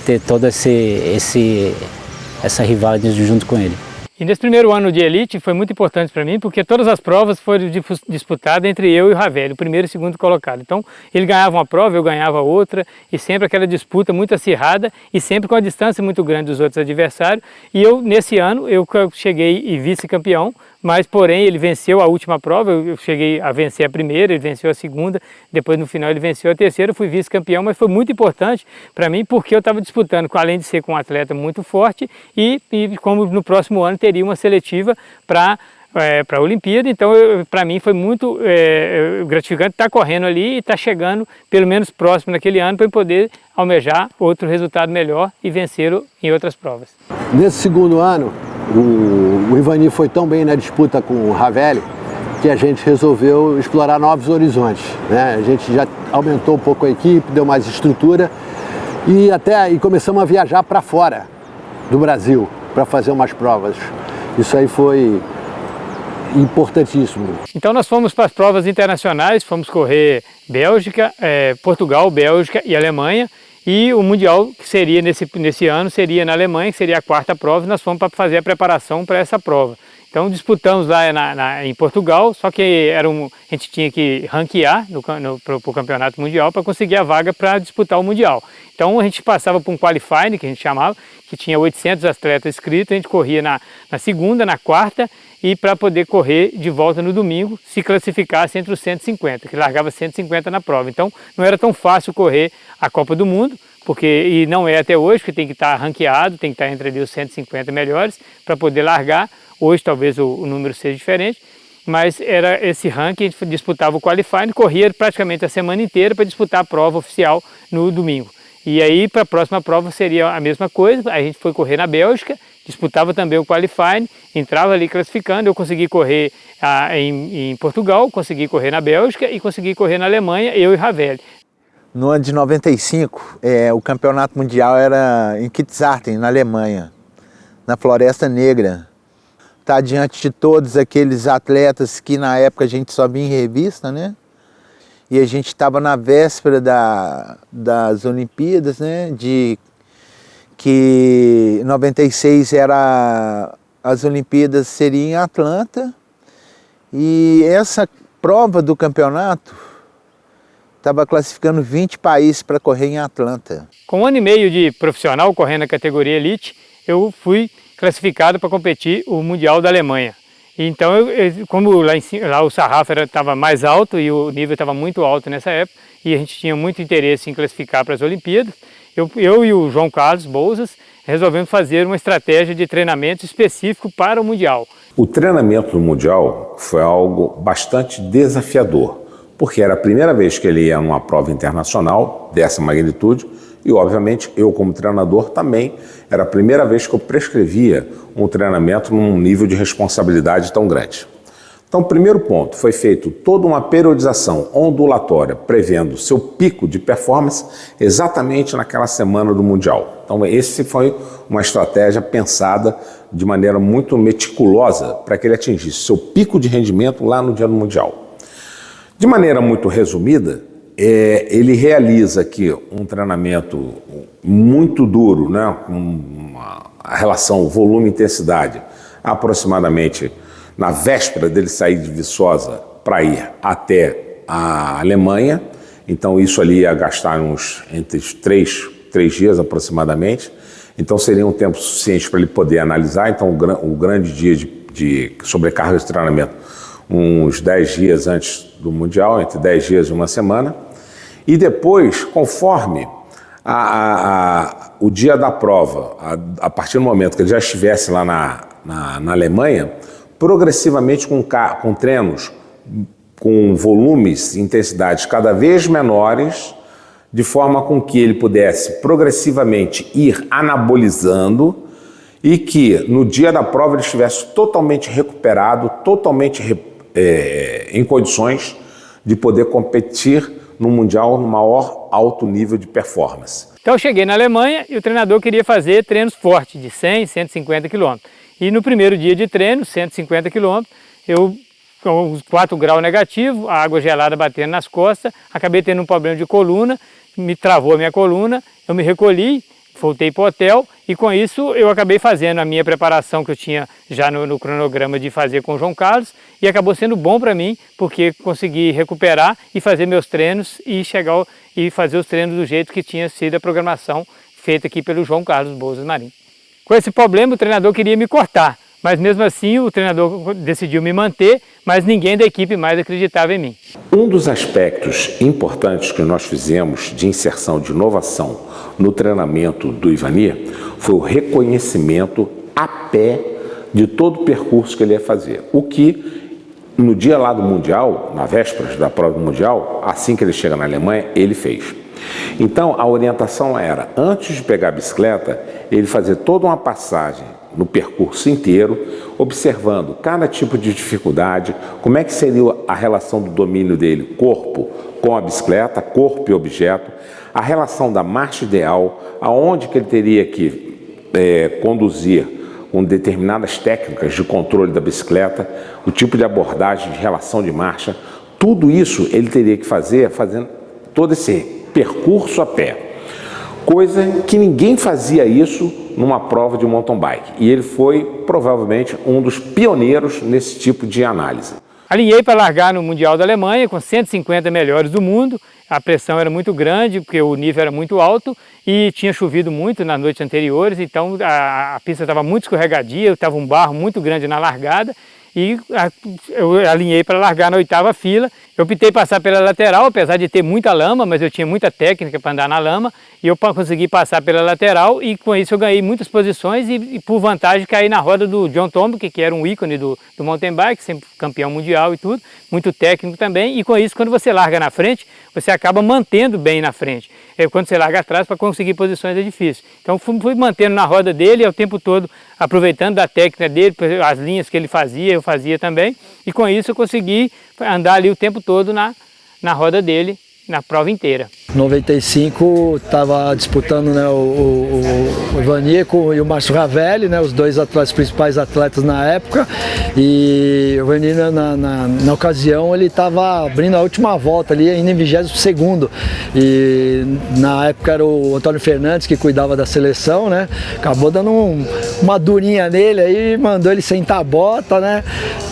[SPEAKER 20] ter toda essa rivalidade junto com ele.
[SPEAKER 7] E nesse primeiro ano de elite foi muito importante para mim, porque todas as provas foram disputadas entre eu e o Ravelli, o primeiro e o segundo colocado. Então ele ganhava uma prova, eu ganhava outra, e sempre aquela disputa muito acirrada e sempre com a distância muito grande dos outros adversários. E eu, nesse ano, eu cheguei e vice-campeão, mas porém ele venceu a última prova, eu cheguei a vencer a primeira, ele venceu a segunda, depois no final ele venceu a terceira, eu fui vice-campeão, mas foi muito importante para mim porque eu estava disputando, além de ser com um atleta muito forte, e como no próximo ano teria uma seletiva para a Olimpíada, então para mim foi muito gratificante estar correndo ali e estar chegando pelo menos próximo naquele ano para poder almejar outro resultado melhor e vencer em outras provas.
[SPEAKER 14] Nesse segundo ano, o Ivani foi tão bem na disputa com o Ravelli que a gente resolveu explorar novos horizontes, né? A gente já aumentou um pouco a equipe, deu mais estrutura e começamos a viajar para fora do Brasil para fazer umas provas. Isso aí foi importantíssimo.
[SPEAKER 7] Então nós fomos para as provas internacionais, fomos correr Bélgica, Portugal, Bélgica e Alemanha. E o Mundial que seria nesse ano seria na Alemanha, que seria a quarta prova, e nós fomos para fazer a preparação para essa prova. Então disputamos lá em Portugal, só que a gente tinha que ranquear para o campeonato mundial para conseguir a vaga para disputar o Mundial. Então a gente passava por um qualifying, que a gente chamava, que tinha 800 atletas inscritos, a gente corria na segunda, na quarta, e para poder correr de volta no domingo, se classificasse entre os 150, que largava 150 na prova. Então não era tão fácil correr a Copa do Mundo, e não é até hoje, porque tem que estar ranqueado, tem que estar entre ali os 150 melhores para poder largar. Hoje talvez o número seja diferente, mas era esse ranking, a gente disputava o qualifying, corria praticamente a semana inteira para disputar a prova oficial no domingo. E aí para a próxima prova seria a mesma coisa, a gente foi correr na Bélgica, disputava também o qualifying, entrava ali classificando, eu consegui correr em Portugal, consegui correr na Bélgica e consegui correr na Alemanha, eu e Ravelli.
[SPEAKER 13] No ano de 95, o campeonato mundial era em Kitzarten, na Alemanha, na Floresta Negra. Tá diante de todos aqueles atletas que na época a gente só via em revista, né? E a gente estava na véspera das Olimpíadas, né? Que em 96 as Olimpíadas seriam em Atlanta. E essa prova do campeonato estava classificando 20 países para correr em Atlanta.
[SPEAKER 7] Com 1 ano e meio de profissional correndo na categoria Elite, eu fui classificado para competir o Mundial da Alemanha. Então, como lá o sarrafo estava mais alto e o nível estava muito alto nessa época, e a gente tinha muito interesse em classificar para as Olimpíadas, eu e o João Carlos Bouzas resolvemos fazer uma estratégia de treinamento específico para o Mundial.
[SPEAKER 16] O treinamento do Mundial foi algo bastante desafiador, porque era a primeira vez que ele ia numa prova internacional dessa magnitude, e, obviamente, eu como treinador também era a primeira vez que eu prescrevia um treinamento num nível de responsabilidade tão grande. Então, primeiro ponto, foi feito toda uma periodização ondulatória, prevendo seu pico de performance exatamente naquela semana do Mundial. Então, esse foi uma estratégia pensada de maneira muito meticulosa para que ele atingisse seu pico de rendimento lá no dia do Mundial. De maneira muito resumida, ele realiza aqui um treinamento muito duro, né, com uma relação volume-intensidade, aproximadamente na véspera dele sair de Viçosa para ir até a Alemanha. Então isso ali ia gastar entre 3 dias aproximadamente. Então seria um tempo suficiente para ele poder analisar. Então o grande dia de sobrecarga de treinamento, uns 10 dias antes do Mundial, entre 10 dias e uma semana. E depois, conforme o dia da prova, a partir do momento que ele já estivesse lá na Alemanha, progressivamente com treinos com volumes e intensidades cada vez menores, de forma com que ele pudesse progressivamente ir anabolizando e que no dia da prova ele estivesse totalmente recuperado, totalmente em condições de poder competir no Mundial no maior alto nível de performance.
[SPEAKER 7] Então eu cheguei na Alemanha e o treinador queria fazer treinos fortes, de 100, 150 km. E no primeiro dia de treino, 150 km, eu com os 4 graus negativos, a água gelada batendo nas costas, acabei tendo um problema de coluna, me travou a minha coluna, eu me recolhi, voltei para o hotel e com isso eu acabei fazendo a minha preparação que eu tinha já no cronograma de fazer com o João Carlos e acabou sendo bom para mim porque consegui recuperar e fazer meus treinos e fazer os treinos do jeito que tinha sido a programação feita aqui pelo João Carlos Bouzas Marim. Com esse problema o treinador queria me cortar, mas mesmo assim o treinador decidiu me manter, mas ninguém da equipe mais acreditava em mim.
[SPEAKER 16] Um dos aspectos importantes que nós fizemos de inserção, de inovação no treinamento do Ivani foi o reconhecimento a pé de todo o percurso que ele ia fazer. O que no dia lá do Mundial, na véspera da prova do Mundial, assim que ele chega na Alemanha, ele fez. Então a orientação era, antes de pegar a bicicleta, ele fazer toda uma passagem no percurso inteiro, observando cada tipo de dificuldade, como é que seria a relação do domínio dele, corpo com a bicicleta, corpo e objeto, a relação da marcha ideal, aonde que ele teria que conduzir com determinadas técnicas de controle da bicicleta, o tipo de abordagem de relação de marcha, tudo isso ele teria que fazer, fazendo todo esse percurso a pé. Coisa que ninguém fazia isso numa prova de mountain bike. E ele foi provavelmente um dos pioneiros nesse tipo de análise.
[SPEAKER 7] Alinhei para largar no Mundial da Alemanha com 150 melhores do mundo. A pressão era muito grande, porque o nível era muito alto e tinha chovido muito nas noites anteriores, então a pista estava muito escorregadia, estava um barro muito grande na largada e eu alinhei para largar na 8ª fila. Eu optei passar pela lateral, apesar de ter muita lama, mas eu tinha muita técnica para andar na lama e eu consegui passar pela lateral e com isso eu ganhei muitas posições e por vantagem caí na roda do John Tomek, que era um ícone do mountain bike, sempre campeão mundial e tudo, muito técnico também, e com isso quando você larga na frente, você acaba mantendo bem na frente. Quando você larga atrás, para conseguir posições é difícil. Então fui mantendo na roda dele o tempo todo, aproveitando da técnica dele, as linhas que ele fazia, eu fazia também, e com isso eu consegui andar ali o tempo todo na roda dele, na prova inteira.
[SPEAKER 21] Em 95 estava disputando, né, o Ivani e o Márcio Ravelli, né, os dois principais atletas na época, e o Ivani na ocasião ele estava abrindo a última volta ali, ainda em 22º, e na época era o Antônio Fernandes que cuidava da seleção, né, acabou dando uma durinha nele aí, mandou ele sentar a bota, né,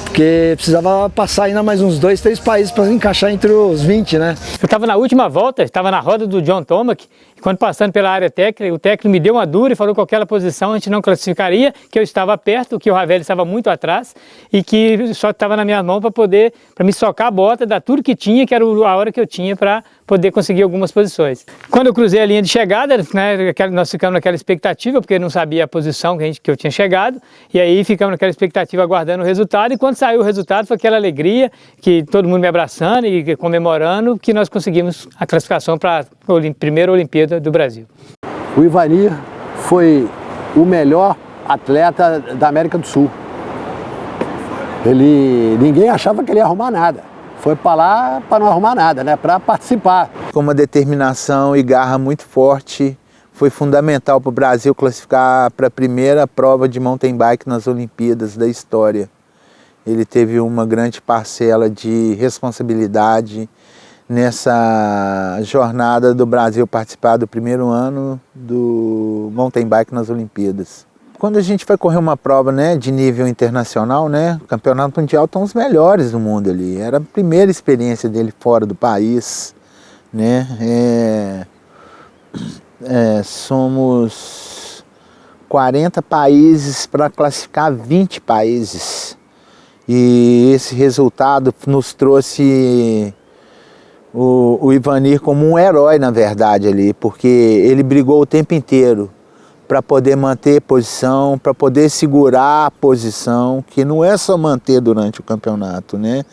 [SPEAKER 21] porque precisava passar ainda mais uns 2, 3 países para encaixar entre os 20, né.
[SPEAKER 7] Eu estava na última volta, estava na roda do John Tomek, e quando passando pela área técnica, o técnico me deu uma dura e falou que aquela posição a gente não classificaria, que eu estava perto, que o Ravelli estava muito atrás e que só estava na minha mão para me socar a bota, dar tudo que tinha, que era a hora que eu tinha para poder conseguir algumas posições. Quando eu cruzei a linha de chegada, né, nós ficamos naquela expectativa, porque eu não sabia a posição que eu tinha chegado, e aí ficamos naquela expectativa aguardando o resultado, e quando saiu o resultado foi aquela alegria, que todo mundo me abraçando e comemorando, que nós conseguimos a classificação para a primeira Olimpíada do Brasil.
[SPEAKER 14] O Ivani foi o melhor atleta da América do Sul. Ninguém achava que ele ia arrumar nada. Foi para lá para não arrumar nada, né? Para participar.
[SPEAKER 13] Com uma determinação e garra muito forte, foi fundamental para o Brasil classificar para a primeira prova de mountain bike nas Olimpíadas da história. Ele teve uma grande parcela de responsabilidade nessa jornada do Brasil participar do primeiro ano do mountain bike nas Olimpíadas. Quando a gente vai correr uma prova, né, de nível internacional, né, o campeonato mundial estão os melhores do mundo ali. Era a primeira experiência dele fora do país, né. Somos 40 países para classificar 20 países. E esse resultado nos trouxe o Ivani como um herói, na verdade, ali, porque ele brigou o tempo inteiro para poder manter posição, para poder segurar a posição, que não é só manter durante o campeonato, né?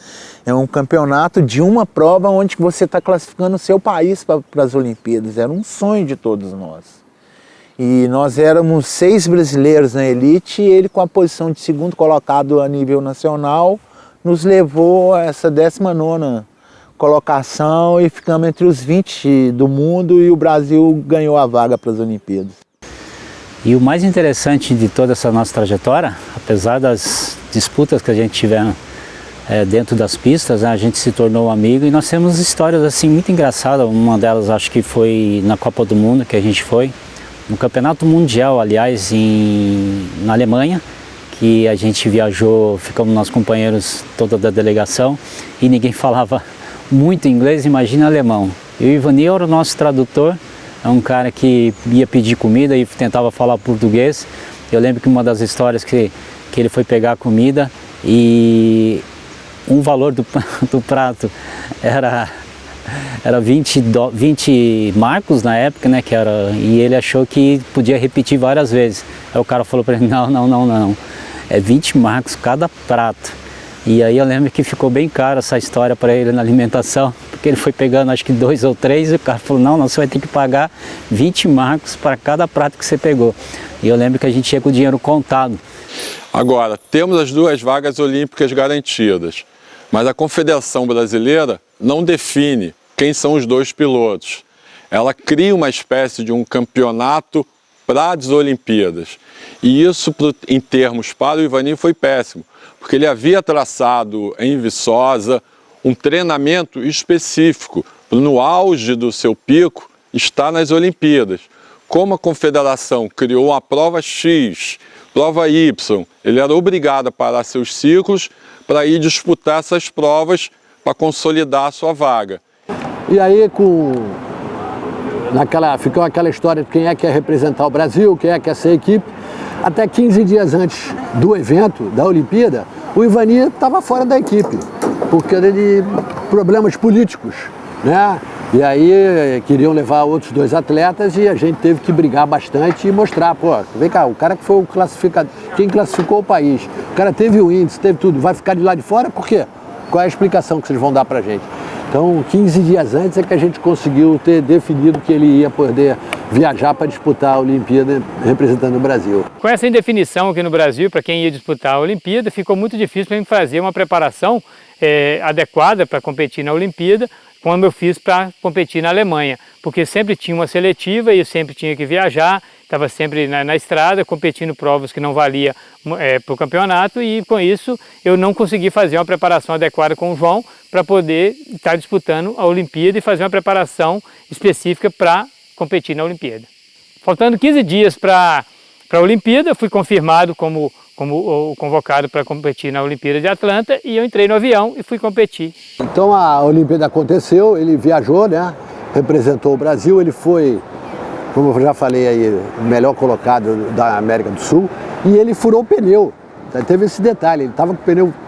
[SPEAKER 13] É um campeonato de uma prova onde você está classificando o seu país para as Olimpíadas. Era um sonho de todos nós. E nós éramos 6 brasileiros na elite e ele, com a posição de segundo colocado a nível nacional, nos levou a essa 19ª colocação e ficamos entre os 20 do mundo e o Brasil ganhou a vaga para as Olimpíadas.
[SPEAKER 20] E o mais interessante de toda essa nossa trajetória, apesar das disputas que a gente tiver dentro das pistas, né, a gente se tornou amigo e nós temos histórias assim muito engraçadas. Uma delas acho que foi na Copa do Mundo que a gente foi, no Campeonato Mundial, aliás, na Alemanha, que a gente viajou, ficamos nós companheiros toda da delegação e ninguém falava muito inglês, imagina alemão. E o Ivani era o nosso tradutor, é um cara que ia pedir comida e tentava falar português. Eu lembro que uma das histórias que ele foi pegar comida e um valor do prato era 20 marcos na época, né, e ele achou que podia repetir várias vezes. Aí o cara falou para ele, não, é 20 marcos cada prato. E aí eu lembro que ficou bem caro essa história para ele na alimentação, porque ele foi pegando acho que 2 ou 3 e o cara falou, não, você vai ter que pagar 20 marcos para cada prato que você pegou. E eu lembro que a gente ia com o dinheiro contado.
[SPEAKER 17] Agora, temos as 2 vagas olímpicas garantidas, mas a Confederação Brasileira não define quem são os 2 pilotos. Ela cria uma espécie de um campeonato para as Olimpíadas. E isso, em termos para o Ivani, foi péssimo, porque ele havia traçado em Viçosa um treinamento específico para, no auge do seu pico, estar nas Olimpíadas. Como a Confederação criou uma prova X, prova Y, ele era obrigado a parar seus ciclos para ir disputar essas provas para consolidar a sua vaga.
[SPEAKER 14] E aí, ficou aquela história de quem é que ia representar o Brasil, quem é que ia ser a equipe. Até 15 dias antes do evento, da Olimpíada, o Ivani estava fora da equipe, porque de problemas políticos, né? E aí queriam levar outros 2 atletas e a gente teve que brigar bastante e mostrar, pô, vem cá, o cara que foi o classificador, quem classificou o país, o cara teve o índice, teve tudo, vai ficar de lá de fora, por quê? Qual é a explicação que vocês vão dar pra gente? Então, 15 dias antes é que a gente conseguiu ter definido que ele ia poder viajar para disputar a Olimpíada representando o Brasil.
[SPEAKER 7] Com essa indefinição aqui no Brasil, para quem ia disputar a Olimpíada, ficou muito difícil para mim fazer uma preparação adequada para competir na Olimpíada, como eu fiz para competir na Alemanha, porque sempre tinha uma seletiva e eu sempre tinha que viajar, estava sempre na estrada, competindo provas que não valia para o campeonato e com isso eu não consegui fazer uma preparação adequada com o João para poder estar disputando a Olimpíada e fazer uma preparação específica para competir na Olimpíada. Faltando 15 dias para a Olimpíada, eu fui confirmado como convocado para competir na Olimpíada de Atlanta e eu entrei no avião e fui competir.
[SPEAKER 14] Então a Olimpíada aconteceu, ele viajou, né? Representou o Brasil, ele foi, como eu já falei aí, o melhor colocado da América do Sul e ele furou o pneu. Teve esse detalhe, ele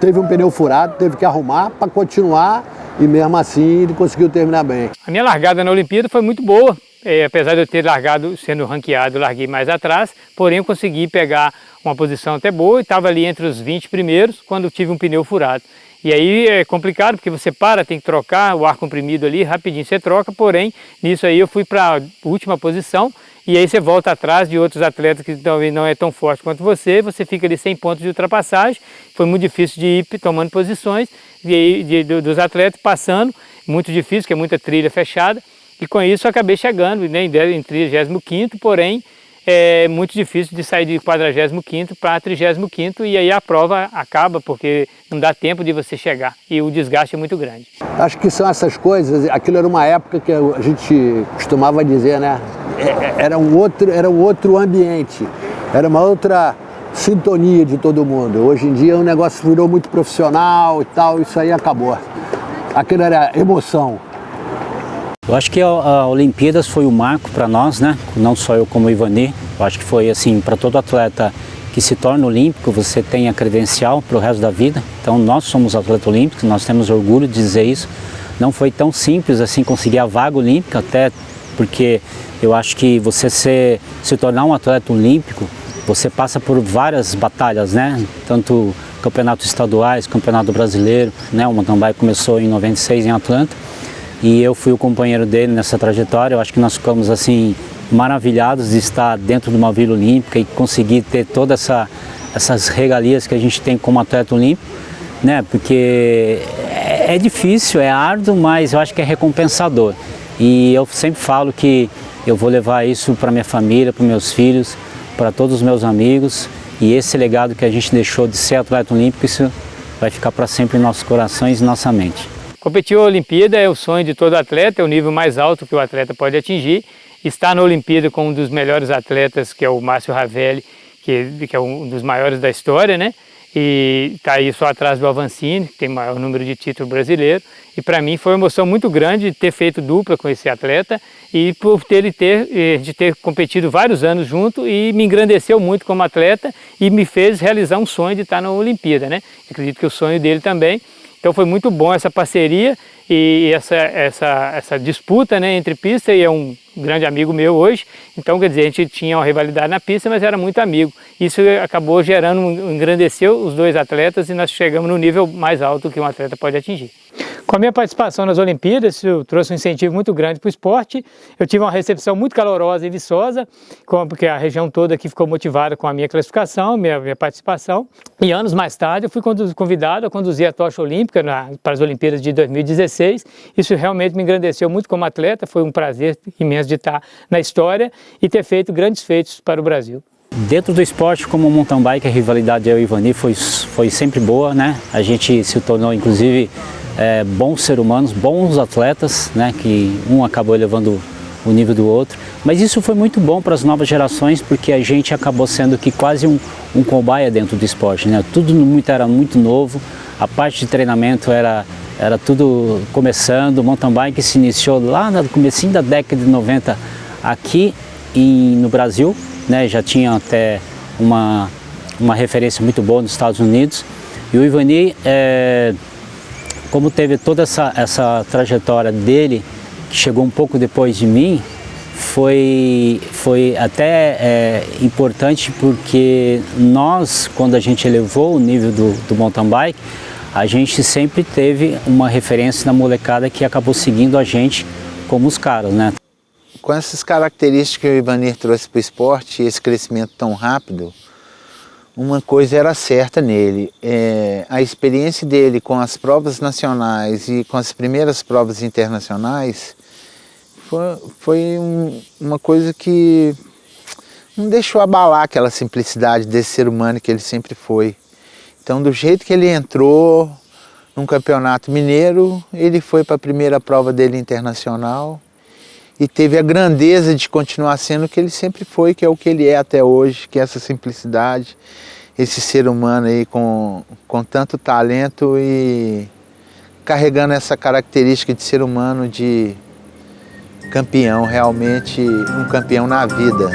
[SPEAKER 14] teve um pneu furado, teve que arrumar para continuar e mesmo assim ele conseguiu terminar bem.
[SPEAKER 7] A minha largada na Olimpíada foi muito boa. Apesar de eu ter largado, sendo ranqueado, larguei mais atrás, porém eu consegui pegar uma posição até boa e estava ali entre os 20 primeiros quando tive um pneu furado. E aí é complicado porque você tem que trocar o ar comprimido ali, rapidinho você troca, porém nisso aí eu fui para a última posição e aí você volta atrás de outros atletas que talvez não é tão forte quanto você fica ali sem pontos de ultrapassagem, foi muito difícil de ir tomando posições dos atletas passando, muito difícil, porque é muita trilha fechada. E com isso eu acabei chegando, né, em 35º, porém é muito difícil de sair de 45º para 35º e aí a prova acaba porque não dá tempo de você chegar e o desgaste é muito grande.
[SPEAKER 14] Acho que são essas coisas, aquilo era uma época que a gente costumava dizer, né, era um outro ambiente, era uma outra sintonia de todo mundo. Hoje em dia o negócio virou muito profissional e tal, isso aí acabou. Aquilo era emoção.
[SPEAKER 20] Eu acho que a Olimpíadas foi um marco para nós, né? Não só eu como o Ivani. Eu acho que foi assim, para todo atleta que se torna olímpico, você tem a credencial para o resto da vida. Então nós somos atletas olímpicos, nós temos orgulho de dizer isso. Não foi tão simples assim conseguir a vaga olímpica, até porque eu acho que você se tornar um atleta olímpico, você passa por várias batalhas, né? Tanto campeonatos estaduais, campeonato brasileiro, né? O mountain bike começou em 96 em Atlanta e eu fui o companheiro dele nessa trajetória. Eu acho que nós ficamos assim maravilhados de estar dentro de uma Vila Olímpica e conseguir ter todas essas regalias que a gente tem como atleta olímpico, né? Porque é difícil, é árduo, mas eu acho que é recompensador. E eu sempre falo que eu vou levar isso para minha família, para meus filhos, para todos os meus amigos, e esse legado que a gente deixou de ser atleta olímpico, isso vai ficar para sempre em nossos corações e nossa mente.
[SPEAKER 7] Competir a Olimpíada é o sonho de todo atleta, é o nível mais alto que o atleta pode atingir. Estar na Olimpíada com um dos melhores atletas, que é o Márcio Ravelli, que é um dos maiores da história, né? E está aí só atrás do Avancini, que tem o maior número de títulos brasileiro. E para mim foi uma emoção muito grande ter feito dupla com esse atleta e por de ter competido vários anos junto, e me engrandeceu muito como atleta e me fez realizar um sonho de estar na Olimpíada, né? Acredito que o sonho dele também. Então foi muito bom essa parceria e essa disputa, né, entre pista, e é um grande amigo meu hoje. Então, quer dizer, a gente tinha uma rivalidade na pista, mas era muito amigo. Isso acabou gerando, engrandeceu os dois atletas e nós chegamos no nível mais alto que um atleta pode atingir. Com a minha participação nas Olimpíadas, eu trouxe um incentivo muito grande para o esporte. Eu tive uma recepção muito calorosa em Viçosa, porque a região toda aqui ficou motivada com a minha classificação, minha participação. E anos mais tarde eu fui convidado a conduzir a tocha olímpica para as Olimpíadas de 2016. Isso realmente me engrandeceu muito como atleta, foi um prazer imenso de estar na história e ter feito grandes feitos para o Brasil.
[SPEAKER 20] Dentro do esporte, como o mountain bike, a rivalidade eu e o Ivani foi sempre boa, né? A gente se tornou, inclusive, bons seres humanos, bons atletas, né? Que um acabou elevando o nível do outro. Mas isso foi muito bom para as novas gerações, porque a gente acabou sendo que quase um cobaia dentro do esporte, né? Tudo era muito novo, a parte de treinamento era tudo começando. O mountain bike se iniciou lá no comecinho da década de 90 aqui no Brasil, né? Já tinha até uma referência muito boa nos Estados Unidos. E o Ivani, como teve toda essa trajetória dele, que chegou um pouco depois de mim, foi até importante, porque nós, quando a gente elevou o nível do mountain bike, a gente sempre teve uma referência na molecada que acabou seguindo a gente como os caras, né?
[SPEAKER 13] Com essas características que o Ivanir trouxe para o esporte e esse crescimento tão rápido, uma coisa era certa nele, a experiência dele com as provas nacionais e com as primeiras provas internacionais foi uma coisa que não deixou abalar aquela simplicidade desse ser humano que ele sempre foi. Então, do jeito que ele entrou num campeonato mineiro, ele foi para a primeira prova dele internacional e teve a grandeza de continuar sendo o que ele sempre foi, que é o que ele é até hoje, que é essa simplicidade, esse ser humano aí com tanto talento e carregando essa característica de ser humano, de campeão, realmente um campeão na vida.